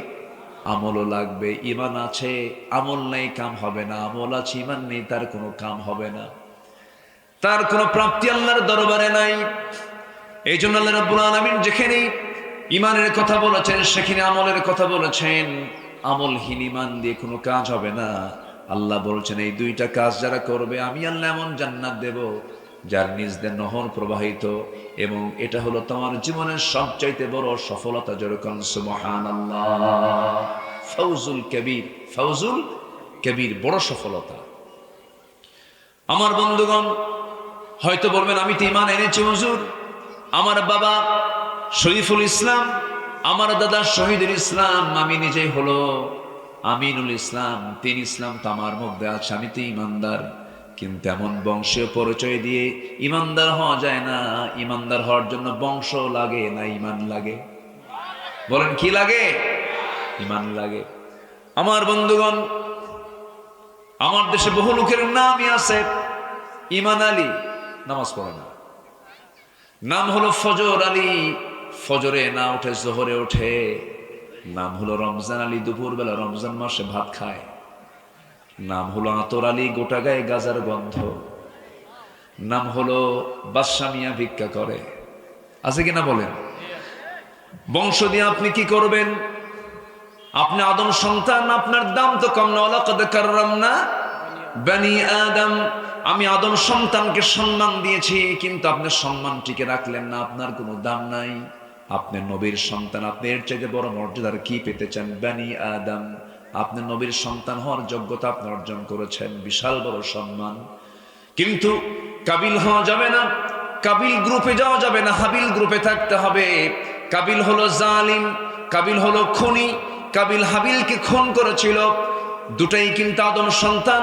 আমলও লাগবে। ঈমান আছে, আমল নেই, কাম হবে না। আমল আছে, ঈমান নেই, তার কোনো কাম হবে না, তার কোনো প্রাপ্তি আল্লাহর দরবারে নাই। এই জন্য আল্লাহ রাব্বুল আলামিন যেখানেই ইমানের কথা বলেছেন, সেখানে আমলের কথা বলেছেন। আমলহীন ইমান দিয়ে কোনো কাজ হবে না। আল্লাহ বলছেন এই দুইটা কাজ যারা করবে আমি আল্লাহ এমন জান্নাত দেব যার নিজ দিয়ে নহর প্রবাহিত, এবং এটা হলো তোমার জীবনের সবচাইতে বড় সফলতা। যেরকম সুবহানাল্লাহ, ফাউজুল কবির, ফাউজুল কবির, বড় সফলতা। আমার বন্ধুগণ হয়তো বলবেন আমি তো ইমান এনেছি হুজুর, আমার বাবা শরীফুল ইসলাম, আমার দাদা শহীদুল ইসলাম, আমি নিজেই হলো আমিনুল ইসলাম, তিন ইসলাম তো আমার মধ্যে আছে, আমি তো ইমানদার। কিন্তু এমন বংশীয় পরিচয় দিয়ে ইমানদার হওয়া যায় না। ইমানদার হওয়ার জন্য বংশ লাগে না ইমান লাগে? বলেন কি লাগে? ইমান লাগে। আমার বন্ধুগণ, আমার দেশে বহু লোকের নামই আছে ইমান আলী, নামাজ পড়ে না। নাম হলো ফজর আলী, ফজরে না ওঠে জোহরে ওঠে। নাম হলো রমজান আলী, দুপুর বেলা রমজান মাসে ভাত খায়। নাম হলো আতর আলী, গোটা গায়ে গাজার গন্ধ। নাম হলো বাদশা মিয়া, ভিক্ষা করে। আছে কিনা বলেন? বংশ দিয়ে আপনি কি করবেন? আপনি আদম সন্তান, আপনার দাম তো কম না। ওয়ালাকাদ কাররামনা বনি আদম, আমি আদম সন্তানকে সম্মান দিয়েছি, কিন্তু আপনি সম্মান টিকে রাখলেন না, আপনার কোনো দাম নাই। আপনি নবীর সন্তান, আপনি এর চাইতে বড় মর্যাদার কি পেতে চান? বনি আদম, আপনি নবীর সন্তান হওয়ার যোগ্যতা আপনি অর্জন করেছেন, বিশাল বড় সম্মান। কিন্তু কাবিল হওয়া যাবে না, কাবিল গ্রুপে যাওয়া যাবে না, হাবিল গ্রুপে থাকতে হবে। কাবিল হলো জালিম, কাবিল হলো খুনি। কাবিল হাবিলকে খুন করেছিল, দুটাই কিন্তু আদম সন্তান।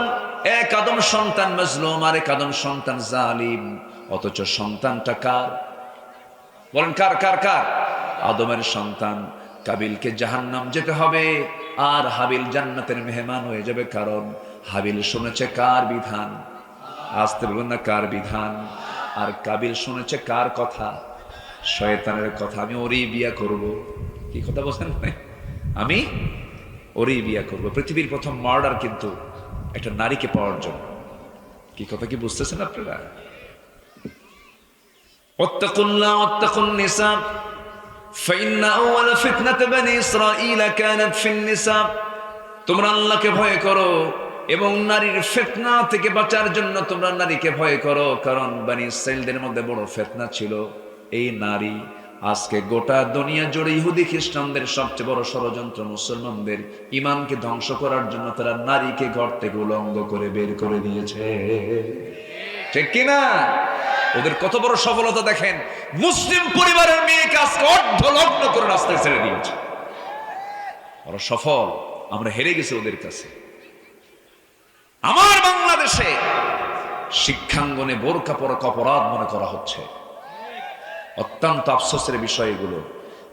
এক আদম সন্তান মাজলুম, আর এক আদম সন্তান জালিম। অথচ সন্তানটা কার? বলেন কার? কার? কার? আদমের সন্তান। কাবিলকে জাহান্নাম যেতে হবে, আর হাবিল জান্নাতের মেহমান হয়ে যাবে। কারণ হাবিল শুনেছে কার বিধান? আসতে বলবেন না কার বিধান? আর কাবিল শুনেছে কার কথা? শয়তানের কথা। আমি ওরই বিয়া করব। কি কথা বলছেন? আমি ওরই বিয়া করব। পৃথিবীর প্রথম মার্ডার কিন্তু একটা নারীকে পাওয়ার জন্য। কি কথা কি বুঝতেছেন আপনারা? ওয়াত্তাকুল্লাহ ওয়াত্তাকুন নিসা ফাইন্না আউয়াল ফিতনাত বনি ইসরাঈল কানাত ফিন নিসা। তোমরা আল্লাহকে ভয় করো এবং নারীর ফিতনা থেকে বাঁচার জন্য তোমরা নারীকে ভয় করো। কারণ বনি ইসরাঈলদের মধ্যে বড় ফিতনা ছিল এই নারী। আজকে গোটা দুনিয়া জুড়ে ইহুদি খ্রিস্টানদের সবচেয়ে বড় ষড়যন্ত্র মুসলমানদের ইমানকে ধ্বংস করার জন্য। তারা নারীকে ঘর থেকে উলঙ্গ করে বের করে দিয়েছে, ঠিক কিনা? ওদের কত বড় সফলতা দেখেন। মুসলিম পরিবারের মেয়েকে আজকে অর্ধলগ্ন করে রাস্তায় ছেড়ে দিয়েছে। ওরা সফল, আমরা হেরে গেছি ওদের কাছে। আমার বাংলাদেশে শিক্ষাঙ্গনে বোরকা পরা অপরাধ মনে করা হচ্ছে। অত্যন্ত আফসোসের বিষয় এগুলো,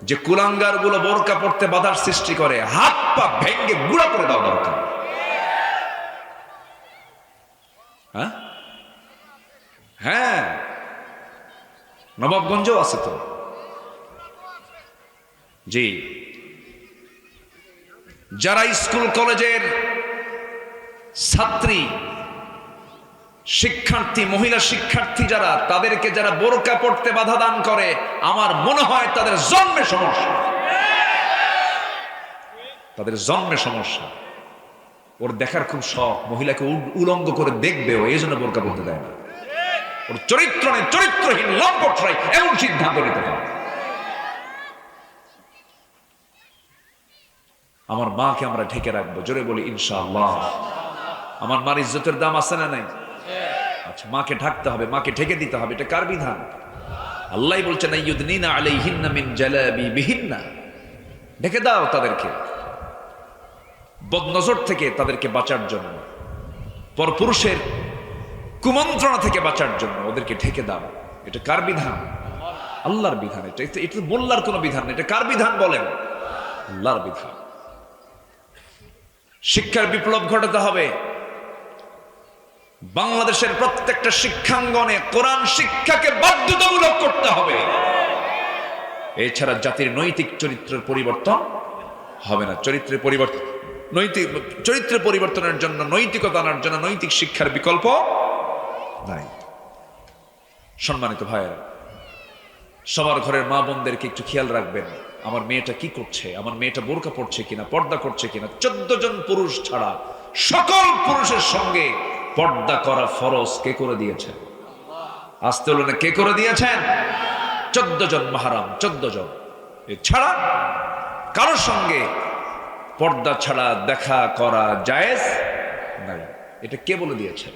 যে কুলাঙ্গার গুলো বোরকা পড়তে বাধার সৃষ্টি করে, হাত পা ভেঙ্গে গুঁড়া করে দেওয়া দরকার। হ্যাঁ, নবাবগঞ্জও আছে তো। জি, যারা স্কুল কলেজের ছাত্রী, শিক্ষার্থী, মহিলা শিক্ষার্থী যারা, তাদেরকে যারা বোরকা পড়তে বাধা দান করে, আমার মনে হয় তাদের জন্মে সমস্যা। তাদের জন্মে সমস্যা। ওর দেখার খুব শখ, মহিলাকে উলঙ্গ করে দেখবে, ও এই জন্য বোরকা পড়তে দেয় না। ওর চরিত্র নেই, চরিত্রহীন, লম্পট হয়, এমন সিদ্ধান্ত নিতে পারে। আমার মাকে আমরা ঢেকে রাখবো, জোরে বলি ইনশাআল্লাহ। আমার মার ইজ্জতের দাম আছে না নাই? আচ্ছা, মাকে ঢাকতে হবে, মাকে ঢেকে দিতে হবে। এটা কার বিধান? আল্লাহ বলছেন ইউদনিনা আলাইহিন্না মিন জালাবিবিহিন্না, ঢেকে দাও তাদেরকে বদনজর থেকে, তাদেরকে বাঁচার জন্য, পরপুরুষের কুমন্ত্রণা থেকে বাঁচার জন্য ওদেরকে ঢেকে দাও। এটা কার বিধান? আল্লাহর বিধান। এটা মোল্লার কোনো বিধান না। এটা কার বিধান বলেন? আল্লাহর বিধান। শিক্ষার বিপ্লব ঘটাতে হবে। বাংলাদেশের প্রত্যেকটা শিক্ষাঙ্গনে কোরআন শিক্ষাকে বাধ্যতামূলক করতে হবে। এছাড়া জাতির নৈতিক চরিত্রের পরিবর্তন হবে না। চরিত্রের পরিবর্তনের জন্য, নৈতিকতা আনার জন্য নৈতিক শিক্ষার বিকল্প নাই। সম্মানিত ভাইয়েরা, সবার ঘরের মা বোনদেরকে একটু খেয়াল রাখবেন। আমার মেয়েটা কি করছে, আমার মেয়েটা বোরকা পড়ছে কিনা, পর্দা করছে কিনা। 14 জন পুরুষ ছাড়া সকল পুরুষের সঙ্গে পর্দা করা ফরজ কে করে দিয়েছেন? আসতে হলো না, কে করে দিয়েছেন? 14 জন মাহরাম, 14 জন। এছাড়া কারোর সঙ্গে পর্দা ছাড়া দেখা করা জায়েজ নাই। এটা কে বলে দিয়েছেন?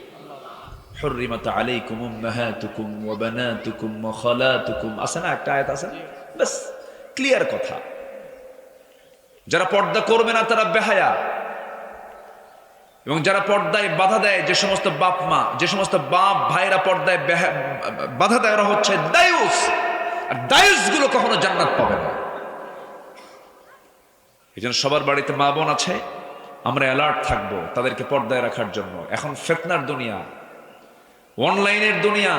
হুররিমাত আলাইকুম উম্মাহাতুকুম ওয়া বানাতুকুম ওয়া খালাতুকুম, আছে না একটা আয়াত আছে, বাস ক্লিয়ার কথা। যারা পর্দা করবে না তারা বেহায়া, এবং যারা পর্দায় বাধা দেয়, যে সমস্ত বাপ মা, যে সমস্ত বাপ ভাইরা পর্দায় বাধা দেয়, ওরা হচ্ছে দায়ুস। আর দায়ুস গুলো কখনো জান্নাত পাবে না। এই জন্য সবার বাড়িতে মা বোন আছে, আমরা অ্যালার্ট থাকবো তাদেরকে পর্দায় রাখার জন্য। এখন ফিতনার দুনিয়া, অনলাইনের দুনিয়া,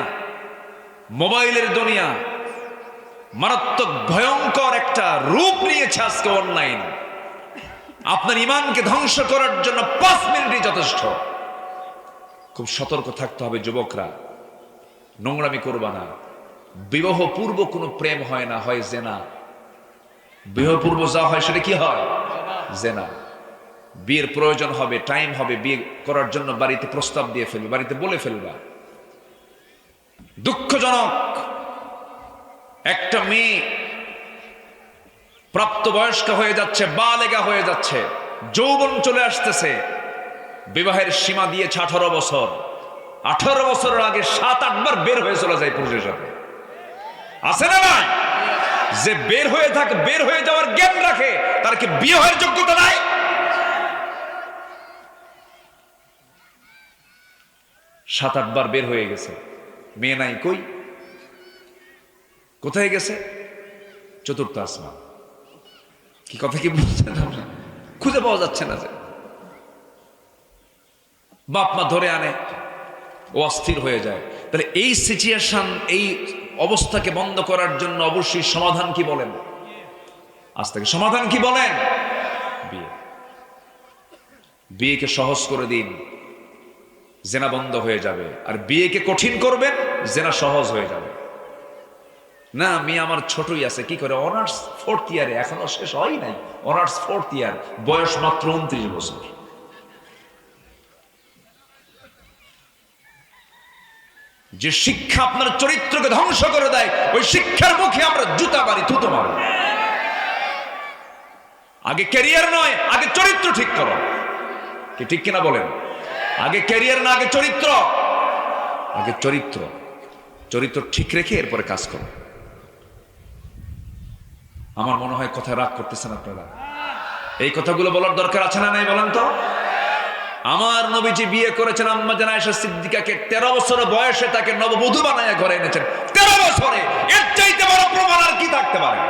মোবাইলের দুনিয়া, মারাত্মক ভয়ঙ্কর একটা রূপ নিয়েছে আজকে অনলাইন। আপনার ইমানকে ধ্বংস করার জন্য 5 মিনিটই যথেষ্ট। খুব সতর্ক থাকতে হবে যুবকরা, নোংরামি করবা না। বিবাহ পূর্ব কোনো প্রেম হয় না, হয় জেনা। বিবাহ পূর্ব যা হয় সেটা কি হয়? জেনা। বিয়ের প্রয়োজন হবে, টাইম হবে, বিয়ে করার জন্য বাড়িতে প্রস্তাব দিয়ে ফেলবে, বাড়িতে বলে ফেলবা। দুঃখজনক, একটা মেয়ে প্রাপ্তবয়স্ক হয়ে যাচ্ছে, বালেগা হয়ে যাচ্ছে, যৌবন চলে আসতেছে, বিবাহের সীমা দিয়েছে 18 বছর। 18 বছরের আগে 7-8 বার বের হয়ে চলে যায় পুরুষের সাথে, আছে না নাই? যে বের হয়ে থাকে, বের হয়ে যাওয়ার জ্ঞান রাখে, তার কি বিয়ে হওয়ার যোগ্যতা নাই? সাত 8 বার বের হয়ে গেছে, মেয়ে নাই, কই কোথায় গেছে? চতুর্থ আসমান। কি কথা কি বুঝছেন আপনারা? খুঁজে পাওয়া যাচ্ছে না। যে বাপ মা ধরে আনে, ও অস্থির হয়ে যায়। তাহলে এই সিচুয়েশন, এই অবস্থাকে বন্ধ করার জন্য অবশ্যই সমাধান কি বলেন? আজ থেকে সমাধান কি বলেন? বিয়ে। বিয়েকে সহজ করে দিন, জেনা বন্ধ হয়ে যাবে। আর বিয়েকে কঠিন করবেন, জেনা সহজ হয়ে যাবে। না, মেয়ে আমার ছোটই আছে, কি করে? অনার্স 4th ইয়ারে, এখনো শেষ হয় নাই। অনার্স 4th ইয়ার, বয়স মাত্র 29 বছর। যে শিক্ষা আপনার চরিত্রকে ধ্বংস করে দেয়, ওই শিক্ষার মুখে আমরা জুতা মারি, থুতো মারি। আগে ক্যারিয়ার নয়, আগে চরিত্র ঠিক করো। কি ঠিক কিনা বলেন? আগে ক্যারিয়ার না, আগে চরিত্র। আগে চরিত্র, চরিত্র ঠিক রেখে এরপরে কাজ করো। আমার মনে হয় কথা রাগ করতেছেন আপনারা। এই কথাগুলো বলার দরকার আছে না নাই বলেন তো? আমার নবীজি বিয়ে করেছেন আম্মা জান আয়েশা সিদ্দিকাকে। 13 বছর বয়সে তাকে নববধূ বানায়া ঘরে এনেছেন। 13 বছরে, এর চাইতে বড় প্রমাণ আর কি থাকতে পারে?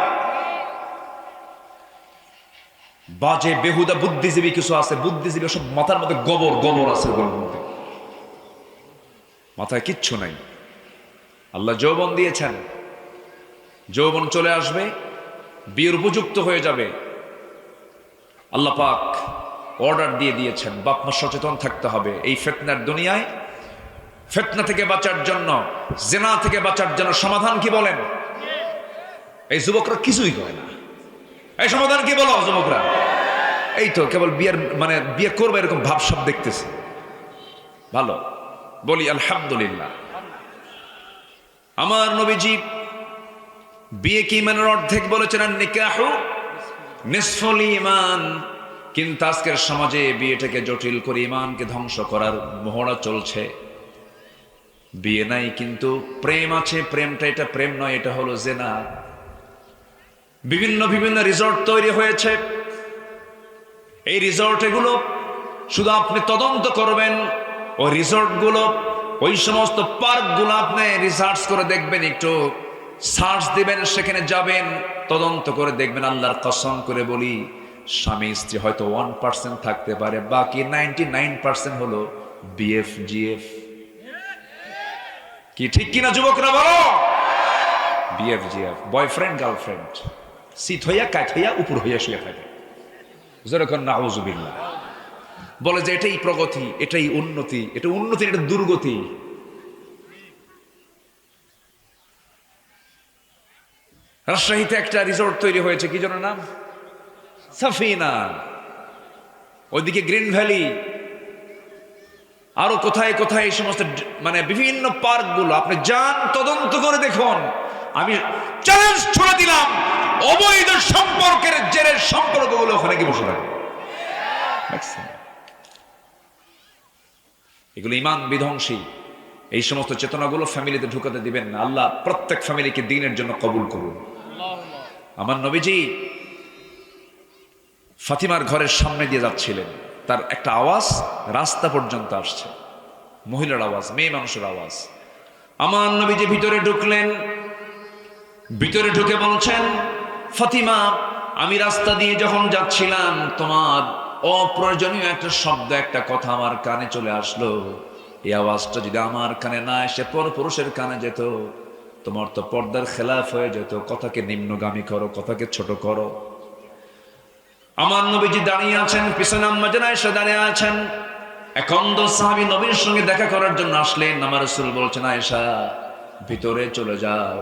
বাজে বেহুদা বুদ্ধিজীবী কিছু আছে, বুদ্ধিজীবী সব মাথার মধ্যে গোবর গোবর আছে, মধ্যে মাথায় কিচ্ছু নাই। আল্লাহ যৌবন দিয়েছেন, যৌবন চলে আসবে, বিয়ের উপযুক্ত হয়ে যাবে। আল্লাহ পাক অর্ডার দিয়ে দিয়েছেন, বাপ মা সচেতন থাকতে হবে। এই ফিতনার দুনিয়ায়, ফিতনা থেকে বাঁচার জন্য, জিনা থেকে বাঁচার জন্য সমাধান কি বলেন? এই যুবকরা কিছুই করে না। এই সমাধান কি বলো যুবকরা? এই তো কেবল বিয়ের মানে বিয়ে করবে এরকম ভাবসাব দেখতেছে। ভালো, বলি আলহামদুলিল্লাহ। আমার নবীজি বিয়ে কি ইমানের অর্ধেক বলেছেন, আর নিকাহু নিসফুল ঈমান। কিন্তু আজকের সমাজে বিয়েটাকে জটিল করে ইমানকে ধ্বংস করার মহড়া চলছে। বিয়ে নাই কিন্তু প্রেম আছে, প্রেমটা এটা প্রেম নয়, এটা হলো জেনা। বিভিন্ন বিভিন্ন রিসর্ট তৈরি হয়েছে। এই রিসর্ট এগুলো শুধু আপনি তদন্ত করবেন, ওই রিসর্টগুলো, ওই সমস্ত পার্কগুলো আপনি রিসার্চ করে দেখবেন, একটু সার্চ দিবেন, সেখানে যাবেন, তদন্ত করে দেখবেন। আল্লাহর কসম করে বলি, স্বামী স্ত্রী হয়তো 1% থাকতে পারে, বাকি 99% হলো বিএফ জিএফ। কি ঠিক কিনা যুবকরা বলো? বিএফ জিএফ, বয়ফ্রেন্ড গার্লফ্রেন্ড, শীত হইয়া কাঠ হইয়া উপর হইয়া শুয়ে থাকে। যেরকম নাউজুবিল্লাহ বলে যে এটাই প্রগতি, এটাই উন্নতি, এটা উন্নতি, এটা দুর্গতি। রাজশাহীতে একটা রিসোর্ট তৈরি হয়েছে, কি যেন নাম, সাফিনা। ওইদিকে গ্রিন ভ্যালি, আরো কোথায় কোথায় এই সমস্ত মানে বিভিন্ন পার্কগুলো আপনি যান, তদন্ত করে দেখুন। আমি চ্যালেঞ্জ ছুড়ে দিলাম, অবৈধ সম্পর্কের জেরের সম্পর্কগুলো ওখানে কি বসে থাকে। এগুলো ইমান বিধ্বংসী। এই সমস্ত চেতনাগুলো ফ্যামিলিতে ঢুকাতে দিবেন না। আল্লাহ প্রত্যেক ফ্যামিলিকে দ্বীনের জন্য কবুল করুন। আমার নবীজি ফাতিমার ঘরের সামনে দিয়ে যাচ্ছিলেন, তার একটা আওয়াজ রাস্তা পর্যন্ত আসছে, মহিলার আওয়াজ, মেয়ে মানুষের আওয়াজ। আমার নবীজি ভিতরে ঢুকলেন, ভিতরে ঢুকে বলছেন, ফাতিমা, আমি রাস্তা দিয়ে যখন যাচ্ছিলাম তোমার অপ্রয়োজনীয় একটা শব্দ, একটা কথা আমার কানে চলে আসলো। এই আওয়াজটা যদি আমার কানে না এসে পরপুরুষের কানে যেত, তোমার তো পর্দার খেলাফ হয়ে যেত। কথাকে নিম্নগামী করো, কথাকে ছোট করো। আমার নবীজি দাঁড়িয়ে আছেন, পিছনে আম্মা জান আয়েশা দাঁড়িয়ে আছেন। এক অন্ধ সাহাবী নবীর সঙ্গে দেখা করার জন্য আসলেন। আমার রাসূল বলছেন, আয়েশা ভিতরে চলে যাও।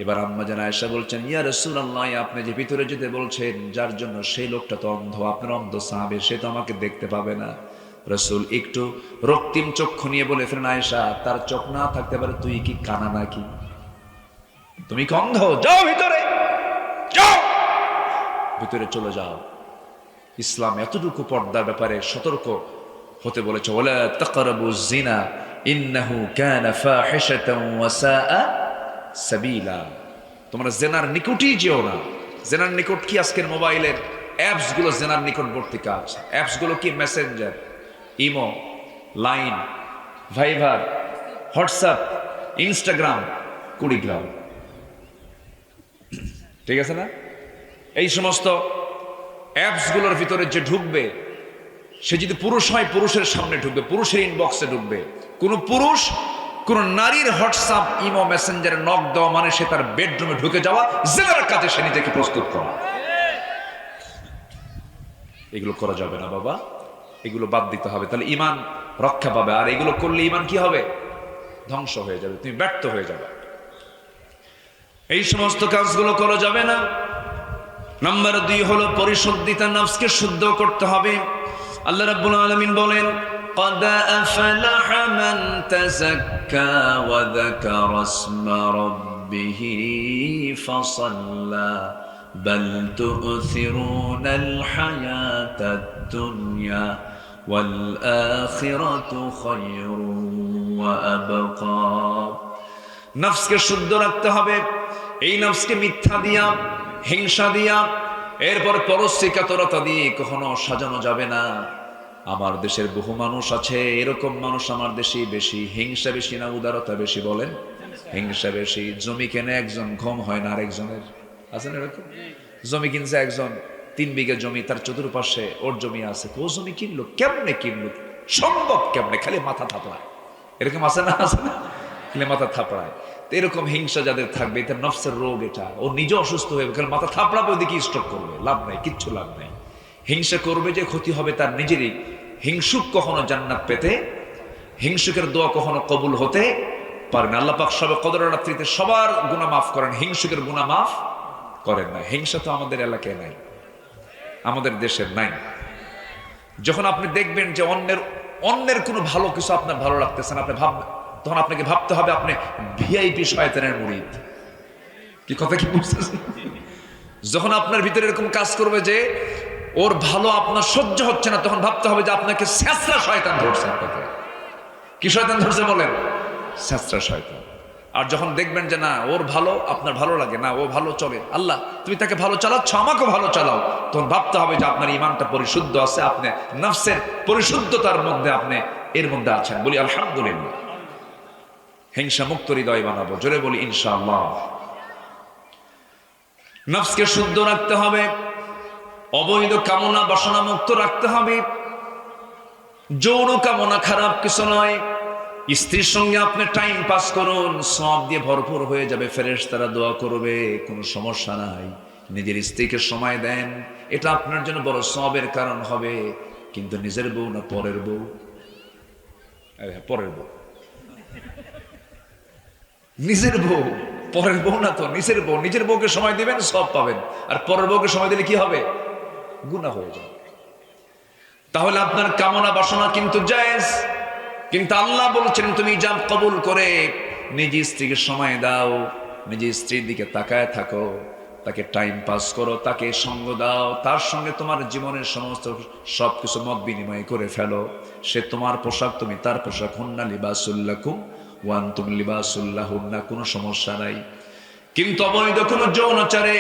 এবার আম্মা জান আয়েশা বলছেন, ইয়া রাসূলুল্লাহ, আপনি যে ভিতরে যেতে বলছেন, যার জন্য সেই লোকটা তো অন্ধ, আপনার অন্ধ সাহাবী, সে তো আমাকে দেখতে পাবে না। রাসূল একটু রক্তিম চক্ষু নিয়ে বলে ফেলেন, আয়েশা, তার চোখ না থাকতে পারে, তুই কি কানা নাকি? তুমি কি অন্ধ? যাও ভিতরে, যাও ভিতরে চলে যাও। ইসলাম এতটুকু পর্দার ব্যাপারে সতর্ক হতে বলেছে, ওয়ালা তাকরাবুজ জিনা ইন্নাহু কানা ফাহিশাতান ওয়া সাআ সাবিলা। তোমরা জেনার নিকটই যেও না। জেনার নিকট কি? আজকের মোবাইলের অ্যাপস গুলো জেনার নিকটবর্তী কাজ। অ্যাপস গুলো কি? Messenger, imo, Line, Viber, WhatsApp, Instagram, Kurigram, ঠিক আছে না? এই সমস্ত অ্যাপস গুলোর ভিতরে যে ঢুকবে, সে যদি পুরুষ হয় পুরুষের সামনে ঢুকবে, পুরুষের ইনবক্সে ঢুকবে। কোন পুরুষ কোন নারীর হোয়াটসঅ্যাপ, ইমো, মেসেঞ্জারে নক দেওয়া মানে সে তার বেডরুমে ঢুকে যাওয়া, জেনার কাজে সে নিজেকে প্রস্তুত করা। এগুলো করা যাবে না বাবা, এগুলো বাদ দিতে হবে, তাহলে ইমান রক্ষা পাবে। আর এগুলো করলে ইমান কি হবে? ধ্বংস হয়ে যাবে, তুমি ব্যর্থ হয়ে যাবে। এই সমস্ত কাজগুলো করা যাবে না। নাম্বার 2 হলো পরিশুদ্ধিতা, নফসকে শুদ্ধ করতে হবে। আল্লাহ রাব্বুল আলামিন বলেন, قد أفلح من تزكى وذكر اسم ربه فصلى بل تؤثرون الحياة الدنيا والآخرة خير وأبقى। নফসকে শুদ্ধ রাখতে হবে। এই নফসকে মিথ্যা দিয়া, হিংসা দিয়া, এরপর পরশ্রীকাতরতা দিয়ে কখনো সাজানো যাবে না। আমার দেশের বহু মানুষ আছে, এরকম মানুষ আমার দেশে বেশি। হিংসা বেশি না উদারতা বেশি? বলেন। হিংসা বেশি। জমি কেনে একজন, ঘুম হয় না আরেকজনের। আছে না এরকম? জমি কিনছে একজন, 3 বিঘা জমি, তার চতুর্পাশে ওর জমি আছে। ও জমি কিনলো, কেমনে কিনলো, সম্ভব কেমনে, খালি মাথা থাপড়ায়। এরকম আছে না? আছে না? খালি মাথা থাপড়ায়। এরকম হিংসা যাদের থাকবে, এটা নফসের রোগ। এটা ও নিজে অসুস্থ হয়ে খালি মাথা থাপড়াবে, ওদিকে স্ট্রোক করবে, লাভ নাই, কিচ্ছু লাভ নাই। হিংসা করবে যে ক্ষতি হবে তার নিজেরই। হিংসুক কখনো জান্নাত পেতে, হিংসুকের দোয়া কখনো কবুল হতে পারে না। আল্লাহ পাক সবে কদরের রাত্রিতে সবার গুনাহ মাফ করেন, হিংসুকের গুনাহ মাফ করেন না। হিংসা তো আমাদের এলাকায় নাই, আমাদের দেশের নাই। যখন আপনি দেখবেন যে অন্যের কোনো ভালো কিছু আপনার ভালো লাগতেছে না, আপনি তখন আপনাকে ভাবতে হবে আপনি ভিআইপি শয়তানের মুরিদ। কি কথা কি বুঝতেছেন? যখন আপনার ভিতরে এরকম কাজ করবে যে ওর ভালো আপনার সহ্য হচ্ছে না, তখন ভাবতে হবে যে আপনাকে ছেঁচড়া শয়তান ধরছে। আপনাকে কি শয়তান ধরছে বলেন? ছেঁচড়া শয়তান। আর যখন দেখবেন যে না ওর ভালো আপনার ভালো লাগে না, ও ভালো চলে, আল্লাহ তুমি তাকে ভালো চালাচ্ছ, আমাকেও ভালো চালাও, তখন ভাবতে হবে যে আপনার ইমানটা পরিশুদ্ধ আছে, আপনি নফসের পরিশুদ্ধতার মধ্যে আপনি এর মধ্যে আছেন। বলি আলহামদুলিল্লাহ। হিংসা মুক্ত হৃদয় বানাবো, জোরে বলি ইনশাআল্লাহ। নফসকে শুদ্ধ রাখতে হবে, অবৈধ কামনা বাসনা মুক্ত রাখতে হবে। যৌন কামনা খারাপ কিছু নয়। স্ত্রীর সঙ্গে আপনি টাইম পাস করুন, সওয়াব দিয়ে ভরপুর হয়ে যাবে, ফেরেশতারা দোয়া করবে, কোনো সমস্যা নাই। নিজের স্ত্রীকে সময় দেন, এটা আপনার জন্য বড় সওয়াবের কারণ হবে। কিন্তু নিজের বউ না পরের বউ? পরের বউ, নিজের বউ পরের বউ না তো, নিজের বউ। নিজের বউকে সময় দিবেন, সব পাবেন। আর পরের বউকে সময় দিলে কি হবে? গুনাহ হয়ে যাবে। তাহলে আপনার কামনা বাসনা কিন্তু জায়েজ, কিন্তু আল্লাহ বলছেন তুমি যা কবুল করে নিজ স্ত্রীকে সময় দাও, নিজ স্ত্রীর দিকে তাকায় থাকো, তাকে টাইম পাস করো, তাকে সঙ্গ দাও, তার সঙ্গে তোমার জীবনের সমস্ত সবকিছু মত বিনিময় করে ফেলো। সে তোমার পোশাক, তুমি তার পোশাক। হুন্না লিবাসুল্লাকুম ওয়া আনতুম লিবাসুল্লাহুন্না, কোনো সমস্যা নাই। কিন্তু অবৈধ কোনো যৌনাচারে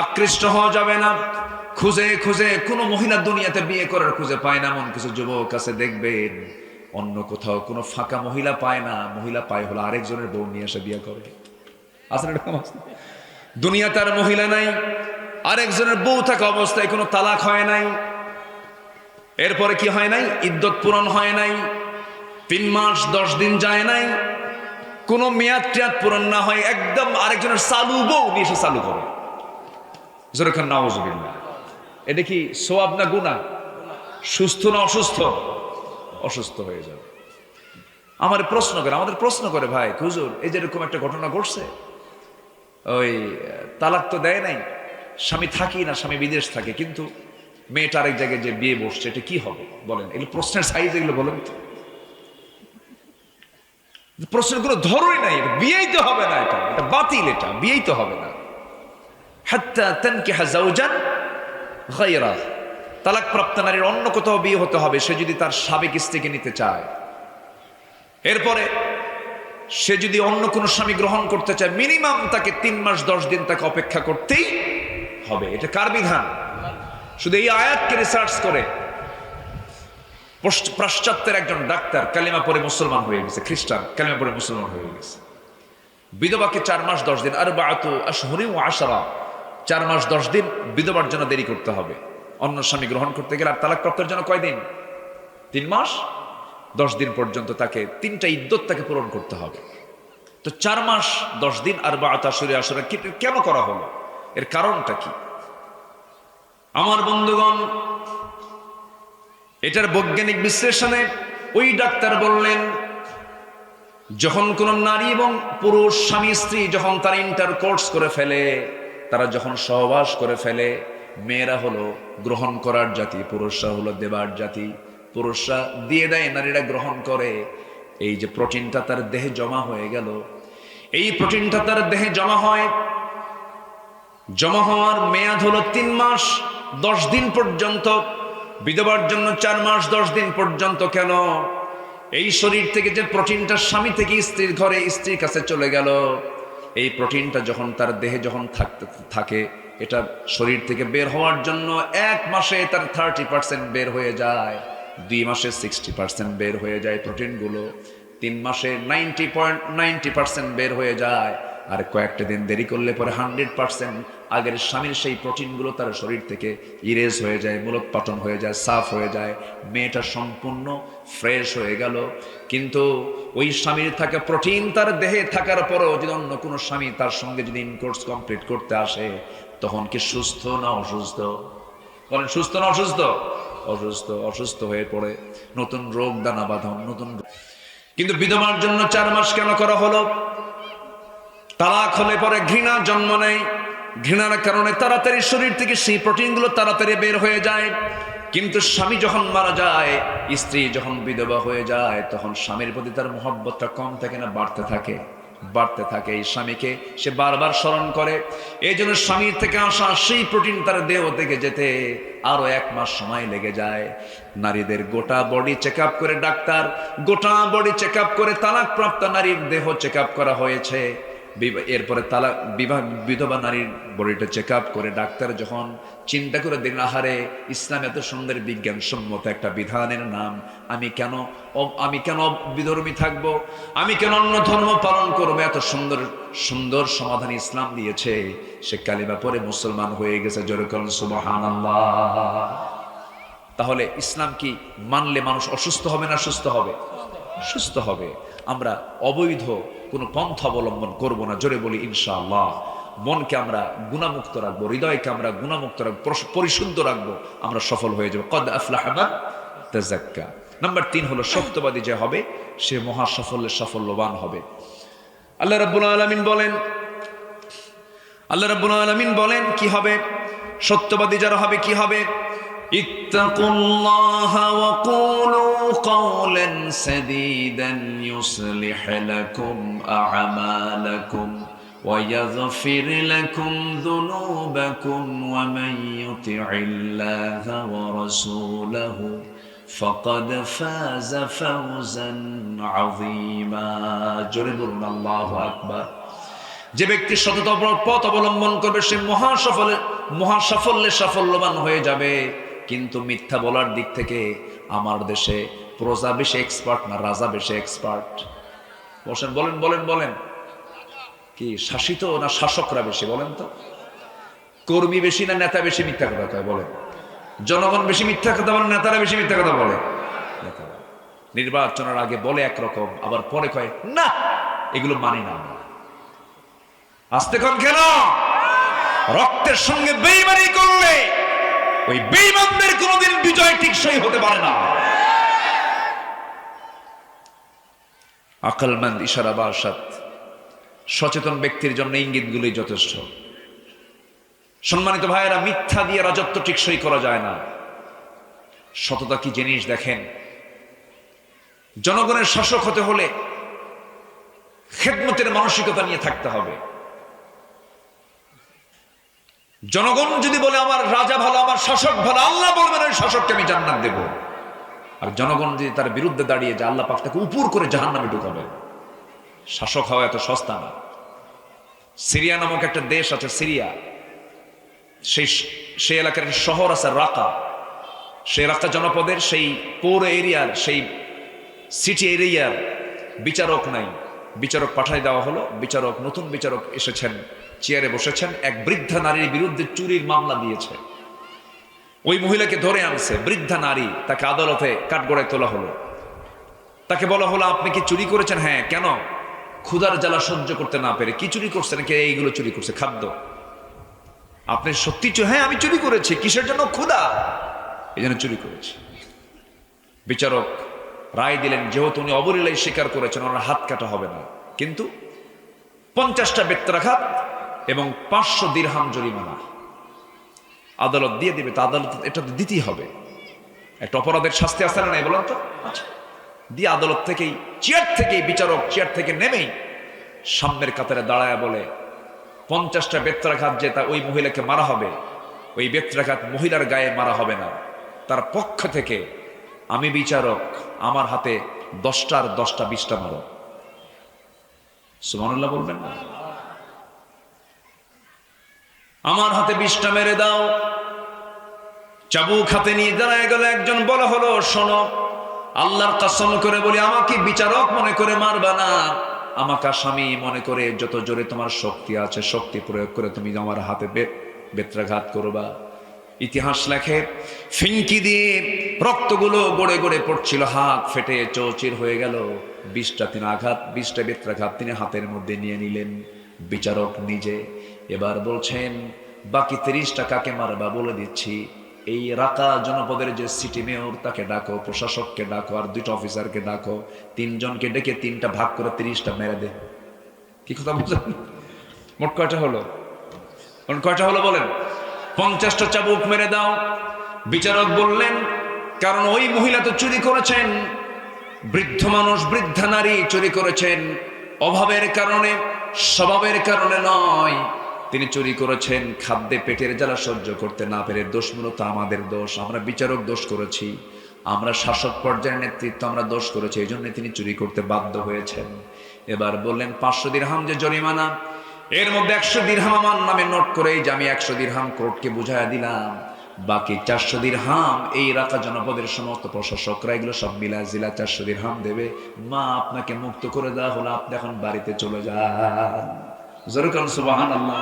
আকৃষ্ট হওয়া যাবে না। খুঁজে খুঁজে কোনো মহিলা দুনিয়াতে বিয়ে করার খুঁজে পায় না এমন কিছু যুবক আছে, দেখবেন অন্য কোথাও কোনো ফাঁকা মহিলা পায় না, মহিলা পায় হলো আরেকজনের বউ নিয়ে এসে বিয়ে করে। আসলে দুনিয়া তার মহিলা নাই, আরেকজনের বউ থাকা অবস্থায় কোনো তালাক হয় নাই, এরপরে কি হয় নাই? ইদ্যত পূরণ হয় নাই, 3 মাস 10 দিন যায় নাই, কোনো মেয়াদ টিয়াদ পূরণ না হয়, একদম আরেকজনের চালু বউ নিয়ে এসে চালু করে। যেরকম নাউজুবিল্লাহ। এটা কি সওয়াব না গুনাহ? সুস্থ না অসুস্থ? অসুস্থ হয়ে যাবে। আমাদের প্রশ্ন করে ভাই হুজুর, এই যে এরকম একটা ঘটনা ঘটছে, ওই তালাক তো দেয় নাই, স্বামী থাকি না, স্বামী বিদেশ থাকে, কিন্তু মেয়েটা আরেক জায়গায় যে বিয়ে বসছে, এটা কি হবে বলেন? এগুলো প্রশ্নের সাইজ, এগুলো বলেন তো। প্রশ্নের কোনো ধরই নাই, বিয়েই তো হবে না, এটা বাতিল, এটা বিয়েই তো হবে না। হাত্তা তানকিহা যাওজান গায়রা, তালাক প্রাপ্ত নারীর অন্য কোথাও বিয়ে হতে হবে, সে যদি তার সাবেক স্ত্রীকে নিতে চায়। এরপরে সে যদি অন্য কোনো স্বামী গ্রহণ করতে চায়, মিনিমাম তাকে 3 মাস 10 দিন তাকে অপেক্ষা করতেই হবে। এটা কার বিধান? শুধু এই আয়াতকে রিসার্চ করে পাশ্চাত্যের একজন ডাক্তার কালিমা পড়ে মুসলমান হয়ে গেছে, খ্রিস্টান, কালিমা পড়ে মুসলমান হয়ে গেছে। বিধবাকে 4 মাস 10 দিন, আরবাআতু আশহুরিন ওয়া আশরা, 4 মাস 10 দিন বিধবার জন্য দেরি করতে হবে অন্য স্বামী গ্রহণ করতে গেলে। আর তালাক প্রাপ্তের জন্য কয়দিন? 3 মাস 10 দিন পর্যন্ত তাকে 3টা ইদ্যত তাকে পূরণ করতে হবে। তো 4 মাস 10 দিন আরবাআতু আশহুরিন আশরা কেন করা হলো? এর কারণটা কি? আমার বন্ধুগণ, এটার বৈজ্ঞানিক বিশ্লেষণে ওই ডাক্তার বললেন, যখন কোন নারী এবং পুরুষ স্বামী স্ত্রী যখন তারা ইন্টারকোর্স করে ফেলে, তারা যখন সহবাস করে ফেলে, মেয়েরা হলো গ্রহণ করার জাতি, পুরুষরা হলো দেবার জাতি। পুরুষরা দিয়ে দেয়, নারীরা গ্রহণ করে। এই যে প্রোটিনটা তার দেহে জমা হয়ে গেল, এই প্রোটিনটা তার দেহে জমা হয়, জমা হওয়ার মেয়াদ হলো 3 মাস 10 দিন পর্যন্ত। বিধবার জন্য 4 মাস 10 দিন পর্যন্ত। কেন? এই শরীর থেকে যে প্রোটিনটা স্বামী থেকে স্ত্রীর ঘরে, স্ত্রীর কাছে চলে গেল, এই প্রোটিনটা যখন তার দেহে যখন থাকে, এটা শরীর থেকে বের হওয়ার জন্য 1 মাসে তার 30% বের হয়ে যায়, 2 মাসে 60% বের হয়ে যায় প্রোটিনগুলো, 3 মাসে 90% বের হয়ে যায়, আর কয়েকটা দিন দেরি করলে পরে 100% আগের স্বামীর সেই প্রোটিনগুলো তার শরীর থেকে ইরেজ হয়ে যায়, মূলোৎপাটন হয়ে যায়, সাফ হয়ে যায়, মেয়েটা সম্পূর্ণ ফ্রেশ হয়ে গেল। কিন্তু ওই স্বামীর থাকা প্রোটিন তার দেহে থাকার পরও যদি অন্য কোনো স্বামী তার সঙ্গে যদি ইনকোর্স কমপ্লিট করতে আসে, তখন কি সুস্থ না অসুস্থ? বলেন, সুস্থ না অসুস্থ? অসুস্থ। অসুস্থ হয়ে পড়ে, নতুন রোগ দানা বাঁধন, নতুন। কিন্তু বিধবার জন্য 4 মাস কেন করা হলো? তালাক হলে পরে ঘৃণা জন্ম নেয়, ঘৃণার কারণে তাড়াতাড়ি শরীর থেকে সেই প্রোটিনগুলো তাড়াতাড়ি বের হয়ে যায়। কিন্তু স্বামী যখন মারা যায়, স্ত্রী যখন বিধবা হয়ে যায়, তখন স্বামীর প্রতি তার মহব্বতটা কম থাকে না, বাড়তে থাকে, বাড়তে থাকে। এই স্বামীকে সে বারবার স্মরণ করে। এই জন্য স্বামীর থেকে আসা সেই প্রোটিন তার দেহ থেকে যেতে আরো 1 মাস সময় লেগে যায়। নারীদের গোটা বডি চেক আপ করে ডাক্তার, গোটা বডি চেক আপ করে তালাক প্রাপ্ত নারীর দেহ চেক আপ করা হয়েছে। এরপরে তালাক বিধবা নারীর বডিটা চেক আপ করে ডাক্তার যখন চিন্তা করে দেখলেন, আহারে, ইসলাম এত সুন্দর বিজ্ঞানসম্মত একটা বিধানের নাম, আমি কেন বিধর্মী থাকবো, আমি কেন অন্য ধর্ম পালন করবো, এত সুন্দর সুন্দর সমাধান ইসলাম দিয়েছে। সে কালিমা পরে মুসলমান হয়ে গেছে। জোরে বলেন সুবহানাল্লাহ। তাহলে ইসলাম কি মানলে মানুষ অসুস্থ হবে না সুস্থ হবে? সুস্থ হবে। আমরা অবৈধ কোনো পন্থা অবলম্বন করব না। জোরে বলি ইনশাআল্লাহ। মনকে আমরা গুনাহমুক্ত রাখবো, হৃদয়কে আমরা গুনাহমুক্ত রাখবো, পরিশুদ্ধ রাখবো, আমরা সফল হয়ে যাব। কদ আফলাহা মান তাযাক্কা। নাম্বার 3 হলো সত্যবাদী যে হবে সে মহা সাফল্যবান হবে। আল্লাহ রাব্বুল আলামিন বলেন, আল্লাহ রাব্বুল আলামিন বলেন কি হবে, সত্যবাদী যারা হবে কি হবে, ইত্তাকুল্লাহা ওয়া কুলু কাওলান সাদীদান ইউসলিহ লাকুম আ'মালাকুম ওয়া ইয়াগফির লাকুম যুনুবাকুম ওয়া মান ইউতি'ইল্লাহা ওয়া রাসূলাহু ফাকাদ ফাযা ফাওজান আযীমা। জোরে বলুন আল্লাহু আকবার। যে ব্যক্তি সততার পথ অবলম্বন করবে সে মহাসাফল্যে সাফল্যবান হয়ে যাবে। কিন্তু মিথ্যা বলার দিক থেকে আমার দেশে প্রজা বেশি এক্সপার্ট না রাজা বেশি এক্সপার্ট? বসেন, বলেন বলেন বলেন, কি শাসিত না শাসকরা বেশি? বলেন তো, কর্মী বেশি না নেতা বেশি মিথ্যা কথা কয়? বলেন, জনগণ বেশি মিথ্যা কথা বলে, নেতারা বেশি মিথ্যা কথা বলে? নেতারা নির্বাচনের আগে বলে একরকম, আবার পরে কয় না এগুলো মানি না আমরা। আস্তে কোন কেন? রক্তের সঙ্গে বেঈমানি করলে ওই বেঈমানদের কোনোদিন বিজয় টিকসই হতে পারে না। আকলমন্দ ইশারা বা আরশাদ, সচেতন ব্যক্তির জন্য ইঙ্গিতগুলোই যথেষ্ট। সম্মানিত ভাইয়েরা, মিথ্যা দিয়ে রাজত্ব টিকসই করা যায় না। সততা কি জিনিস দেখেন। জনগণের শাসক হতে হলে খেদমতের মানসিকতা নিয়ে থাকতে হবে। জনগণ যদি বলে আমার রাজা ভালো, আমার শাসক ভালো, আল্লাহ বলবেন ওই শাসককে আমি জান্নাত দেব। আর জনগণ যদি তার বিরুদ্ধে দাঁড়িয়ে যায়, আল্লাহ পাক তাকে উপর করে জাহান্নামে ঢুকাবে। শাসক হওয়া এত সস্তা না। সিরিয়া নামক একটা দেশ আছে, সিরিয়া, সেই এলাকার শহর আছে রাকা। সেই রাকা জনপদের সেই পৌর এরিয়ার, সেই সিটি এরিয়ার বিচারক নাই। বিচারক পাঠাই দেওয়া হলো। বিচারক, নতুন বিচারক এসেছেন, চেয়ারে বসেছেন। এক বৃদ্ধা নারীর বিরুদ্ধে চুরির মামলা দিয়েছে। ওই মহিলাকে ধরে আনছে, বৃদ্ধা নারী, তাকে আদালতে কাঠগড়ায় তোলা হলো। তাকে বলা হলো আপনি কি চুরি করেছেন? হ্যাঁ। কেন? ক্ষুধার জ্বালা সহ্য করতে না পেরে। কি চুরি করছেন? কে এইগুলো চুরি করছে, খাদ্য। আপনি সত্যি? হ্যাঁ আমি চুরি করেছি। কিসের জন্য? ক্ষুধা, এই জন্য চুরি করেছি। বিচারক রায় দিলেন, যেহেতু উনি অবলীলায় স্বীকার করেছেন, ওনার হাত কাটা হবে না, কিন্তু 50টা বেত্রাঘাত এবং 500 দিরহাম জরিমানা আদালত দিয়ে দিবে। তা আদালত এটা তো দিতেই হবে। একটা অপরাধের শাস্তি আছে না নাই বলেন তো? আচ্ছা, দিয়ে আদালত থেকেই, বিচারক চেয়ার থেকে নেমেই সামনের কাতারে দাঁড়ায় বলে 50টা বেত্রাঘাত যে তা ওই মহিলাকে মারা হবে, ওই বেত্রাঘাত মহিলার গায়ে মারা হবে না। তার পক্ষ থেকে আমি বিচারক, আমার হাতে 10টার 10টা 20টা মারো। সুবহানাল্লাহ বলবেন না? আমার হাতে 20টা মেরে দাও। চাবুক হাতে নিয়ে দাঁড়ায় গেল একজন। বলা হলো শোনো, আল্লাহর কসম করে বলি, আমাকে বিচারক মনে করে মারবা না, আমাকে আসামি মনে করে যত জোরে তোমার শক্তি আছে শক্তি প্রয়োগ করে তুমি আমার হাতে বেত্রাঘাত করবা। ইতিহাস লেখে ফিঙ্কি দিয়ে রক্তগুলো গড়ে গড়ে পড়ছিল, হাত ফেটে চৌচির হয়ে গেল। 20টা তিনি আঘাত, 20টা বেত্রাঘাত তিনি হাতের মধ্যে নিয়ে নিলেন, বিচারক নিজে। এবার বলছেন বাকি 30টা কাকে মারবা বলে দিচ্ছি। এই রাকা জনপদের যে সিটি মেয়র তাকে ডাকো, প্রশাসককে ডাকো, আর 2টা অফিসারকে ডাকো। 3 জনকে ডেকে 3টা ভাগ করে 30টা মেরে দে। কি কথা বলছেন? মোট কয়টা হলো? কয়টা হলো বলেন? 50টা চাবুক মেরে দাও। বিচারক বললেন কারণ ওই মহিলা তো চুরি করেছেন, বৃদ্ধ মানুষ, বৃদ্ধা নারী চুরি করেছেন অভাবের কারণে, স্বভাবের কারণে নয়। তিনি চুরি করেছেন খাদ্যে পেটের জ্বালা সহ্য করতে না পেরে। দোষ মূলত আমাদের দোষ, আমরা বিচারক দোষ করেছি, আমরা শাসক পর্যায়ের নেতৃত্ব আমরা দোষ করেছি, এই জন্য তিনি চুরি করতে বাধ্য হয়েছেন। এবার বললেন 500 দিরহাম যে জরিমানা, এর মধ্যে 100 দিরহাম আমার নামে নোট করে যে আমি 100 দিরহাম কোর্টকে বুঝাইয়া দিলাম, বাকি 400 দিরহাম এই রাকা জনপদের সমস্ত প্রশাসকরা এগুলো সব মিলায় জিলা 400 দিরহাম দেবে। মা আপনাকে মুক্ত করে দেওয়া হলো, আপনি এখন বাড়িতে চলে যান। জোরে বলুন সুবহানাল্লাহ।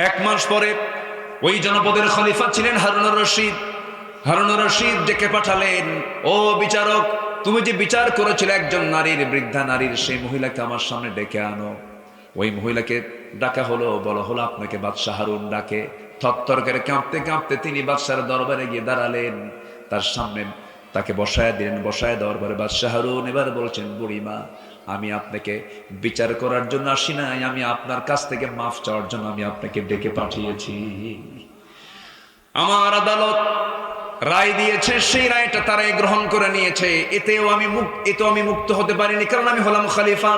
1 মাস পরে ওই জনপদের খলিফা ছিলেন হারুনুর রশিদ। হারুনুর রশিদ ডেকে পাঠালেন, ও বিচারক, তুমি যে বিচার করেছিলে একজন নারীর, বৃদ্ধা নারীর, সেই মহিলাকে আমার সামনে ডেকে আনো। ওই মহিলাকে ডাকা হলো, বলা হলো আপনাকে বাদশাহ হারুন ডাকে। থরথর করে কাঁপতে কাঁপতে তিনি বাদশার দরবারে গিয়ে দাঁড়ালেন, তার সামনে তাকে বসায় দিলেন। বসায় দেওয়ার পরে বাদশাহ হারুন এবার বলছেন, বুড়িমা আমি আপনাকে বিচার করার জন্য আসি নাই, আমি আপনার কাছ থেকে মাফ চাওয়ার জন্য আমি আপনাকে ডেকে পাঠিয়েছি। আমার আদালত রায় দিয়েছে, সেই রায়টা তারাই গ্রহণ করে নিয়েছে। এতেও আমি মুক্ত হতে পারিনি, কারণ আমি হলাম খলিফা,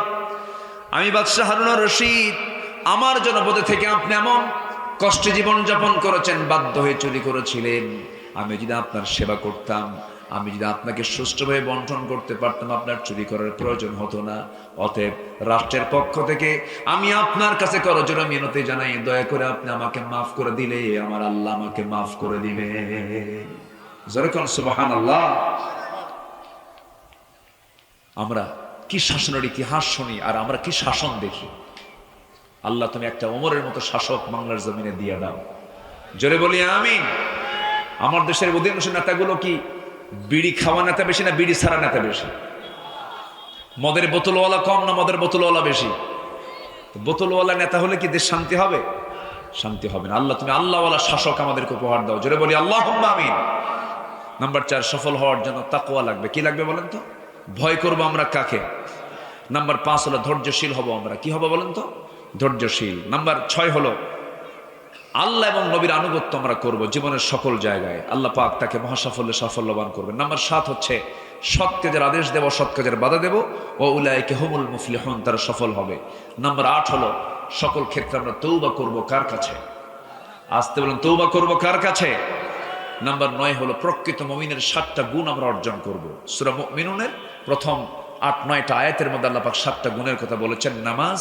আমি বাদশাহ হারুনুর রশিদ। আমার জনপদে থেকে আপনি এমন কষ্টে জীবন যাপন করেছেন, বাধ্য হয়ে চুরি করেছিলেন। আমি যদি আপনার সেবা করতাম, আমি যদি আপনাকে সুষ্ঠুভাবে বন্টন করতে পারতাম, আপনার চুরি করার প্রয়োজন হতো না। অতএব রাষ্ট্রের পক্ষ থেকে আমি আপনার কাছে করজোড়ে মিনতি জানাই, দয়া করে আপনি আমাকে মাফ করে দিলে আমার আল্লাহ আমাকে মাফ করে দিবে। যেরকম সুবহানাল্লাহ। আমরা কি শাসনের ইতিহাস শুনি আর আমরা কি শাসন দেখি। আল্লাহ তুমি একটা ওমরের মতো শাসক বাংলার জমিনে দিয়ে দাও, জোরে বলি আমিন। আমার দেশের অধিকাংশ নেতাগুলো কি বিড়ি খাওয়া নেতা বেশি না বিড়ি ছাড়া নেতা বেশি? মদের বোতলওয়ালা কম না মদের বোতলওয়ালা বেশি? বোতলওয়ালা নেতা হলে কি দেশ শান্তি হবে? শান্তি হবে না। আল্লাহ তুমি আল্লাহওয়ালা শাসক আমাদেরকে উপহার দাও, জোরে বলি আল্লাহুম্মা আমিন। নাম্বার 4, সফল হওয়ার জন্য তাকওয়া লাগবে। কি লাগবে বলেন তো? ভয় করবো আমরা কাকে? নাম্বার 5 হলো ধৈর্যশীল হব আমরা। কি হবো বলেন তো? ধৈর্যশীল। নাম্বার 6 হলো আল্লাহ এবং নবীর আনুগত্য আমরা করব জীবনের সকল জায়গায়। আল্লাহ পাক তাকে মহাসাফল্যে সাফল্যবান করবেন। নাম্বার 7 হচ্ছে সৎ কাজের আদেশ দেব, সৎ কাজের বাধা দেব। ও উলাইকা হুমুল মুফলিহুন, তারা সফল হবে। নাম্বার 8 হলো সকল ক্ষেত্রে আমরা তওবা করব। কার কাছে? আসতে বলেন, তওবা করব কার কাছে? নাম্বার 9 হলো প্রকৃত মুমিনের 7টা গুণ আমরা অর্জন করব। সূরা মুমিনুনের প্রথম 8-9টা আয়াতের মধ্যে আল্লাহ পাক 7টা গুণের কথা বলেছেন। নামাজ,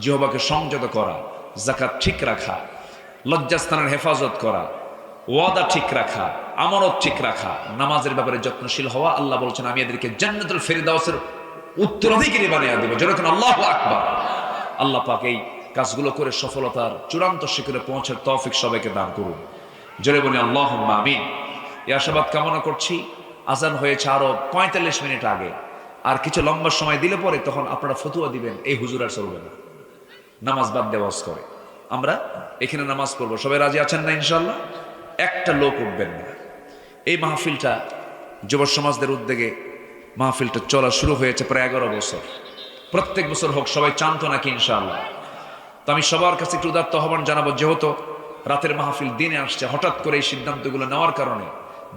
জিহ্বাকে সংযত করা, যাকাত ঠিক রাখা, লজ্জাস্থানের হেফাজত করা, ওয়াদা ঠিক রাখা, আমানত ঠিক রাখা, নামাজের ব্যাপারে যত্নশীল হওয়া। আল্লাহ বলছেন আমি এদেরকে জান্নাতুল ফেরদাউসের উত্তরাধিকারী বানিয়ে দেব। যেরকম আল্লাহু আকবার। আল্লাহ পাক এই কাজগুলো করে সফলতার চূড়ান্ত শিখরে পৌঁছার তৌফিক সবাইকে দান করুন, জোরে বলি আল্লাহুম্মা আমিন। এই আশাবাদ কামনা করছি। আজান হয়েছে আরো 45 মিনিট আগে, আর কিছু লম্বা সময় দিলে পরে তখন আপনারা ফতুয়া দিবেন এই হুজুর আর চলবে না, নামাজ বাদ দেওয়াজ করে। আমরা এখানে নামাজ পড়বো, সবাই রাজি আছেন না ইনশাল্লাহ? একটা লোক উঠবেন না। এই মাহফিলটা যুব সমাজদের উদ্যোগে মাহফিলটা চলা শুরু হয়েছে প্রায় 11 বছর। প্রত্যেক বছর হোক, সবাই চান তো নাকি ইনশাআল্লাহ? তো আমি সবার কাছে একটু উদাত্ত আহ্বান জানাবো, যেহেতু রাতের মাহফিল দিনে আসছে, হঠাৎ করে এই সিদ্ধান্তগুলো নেওয়ার কারণে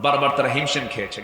বারবার তারা হিমশিম খেয়েছে।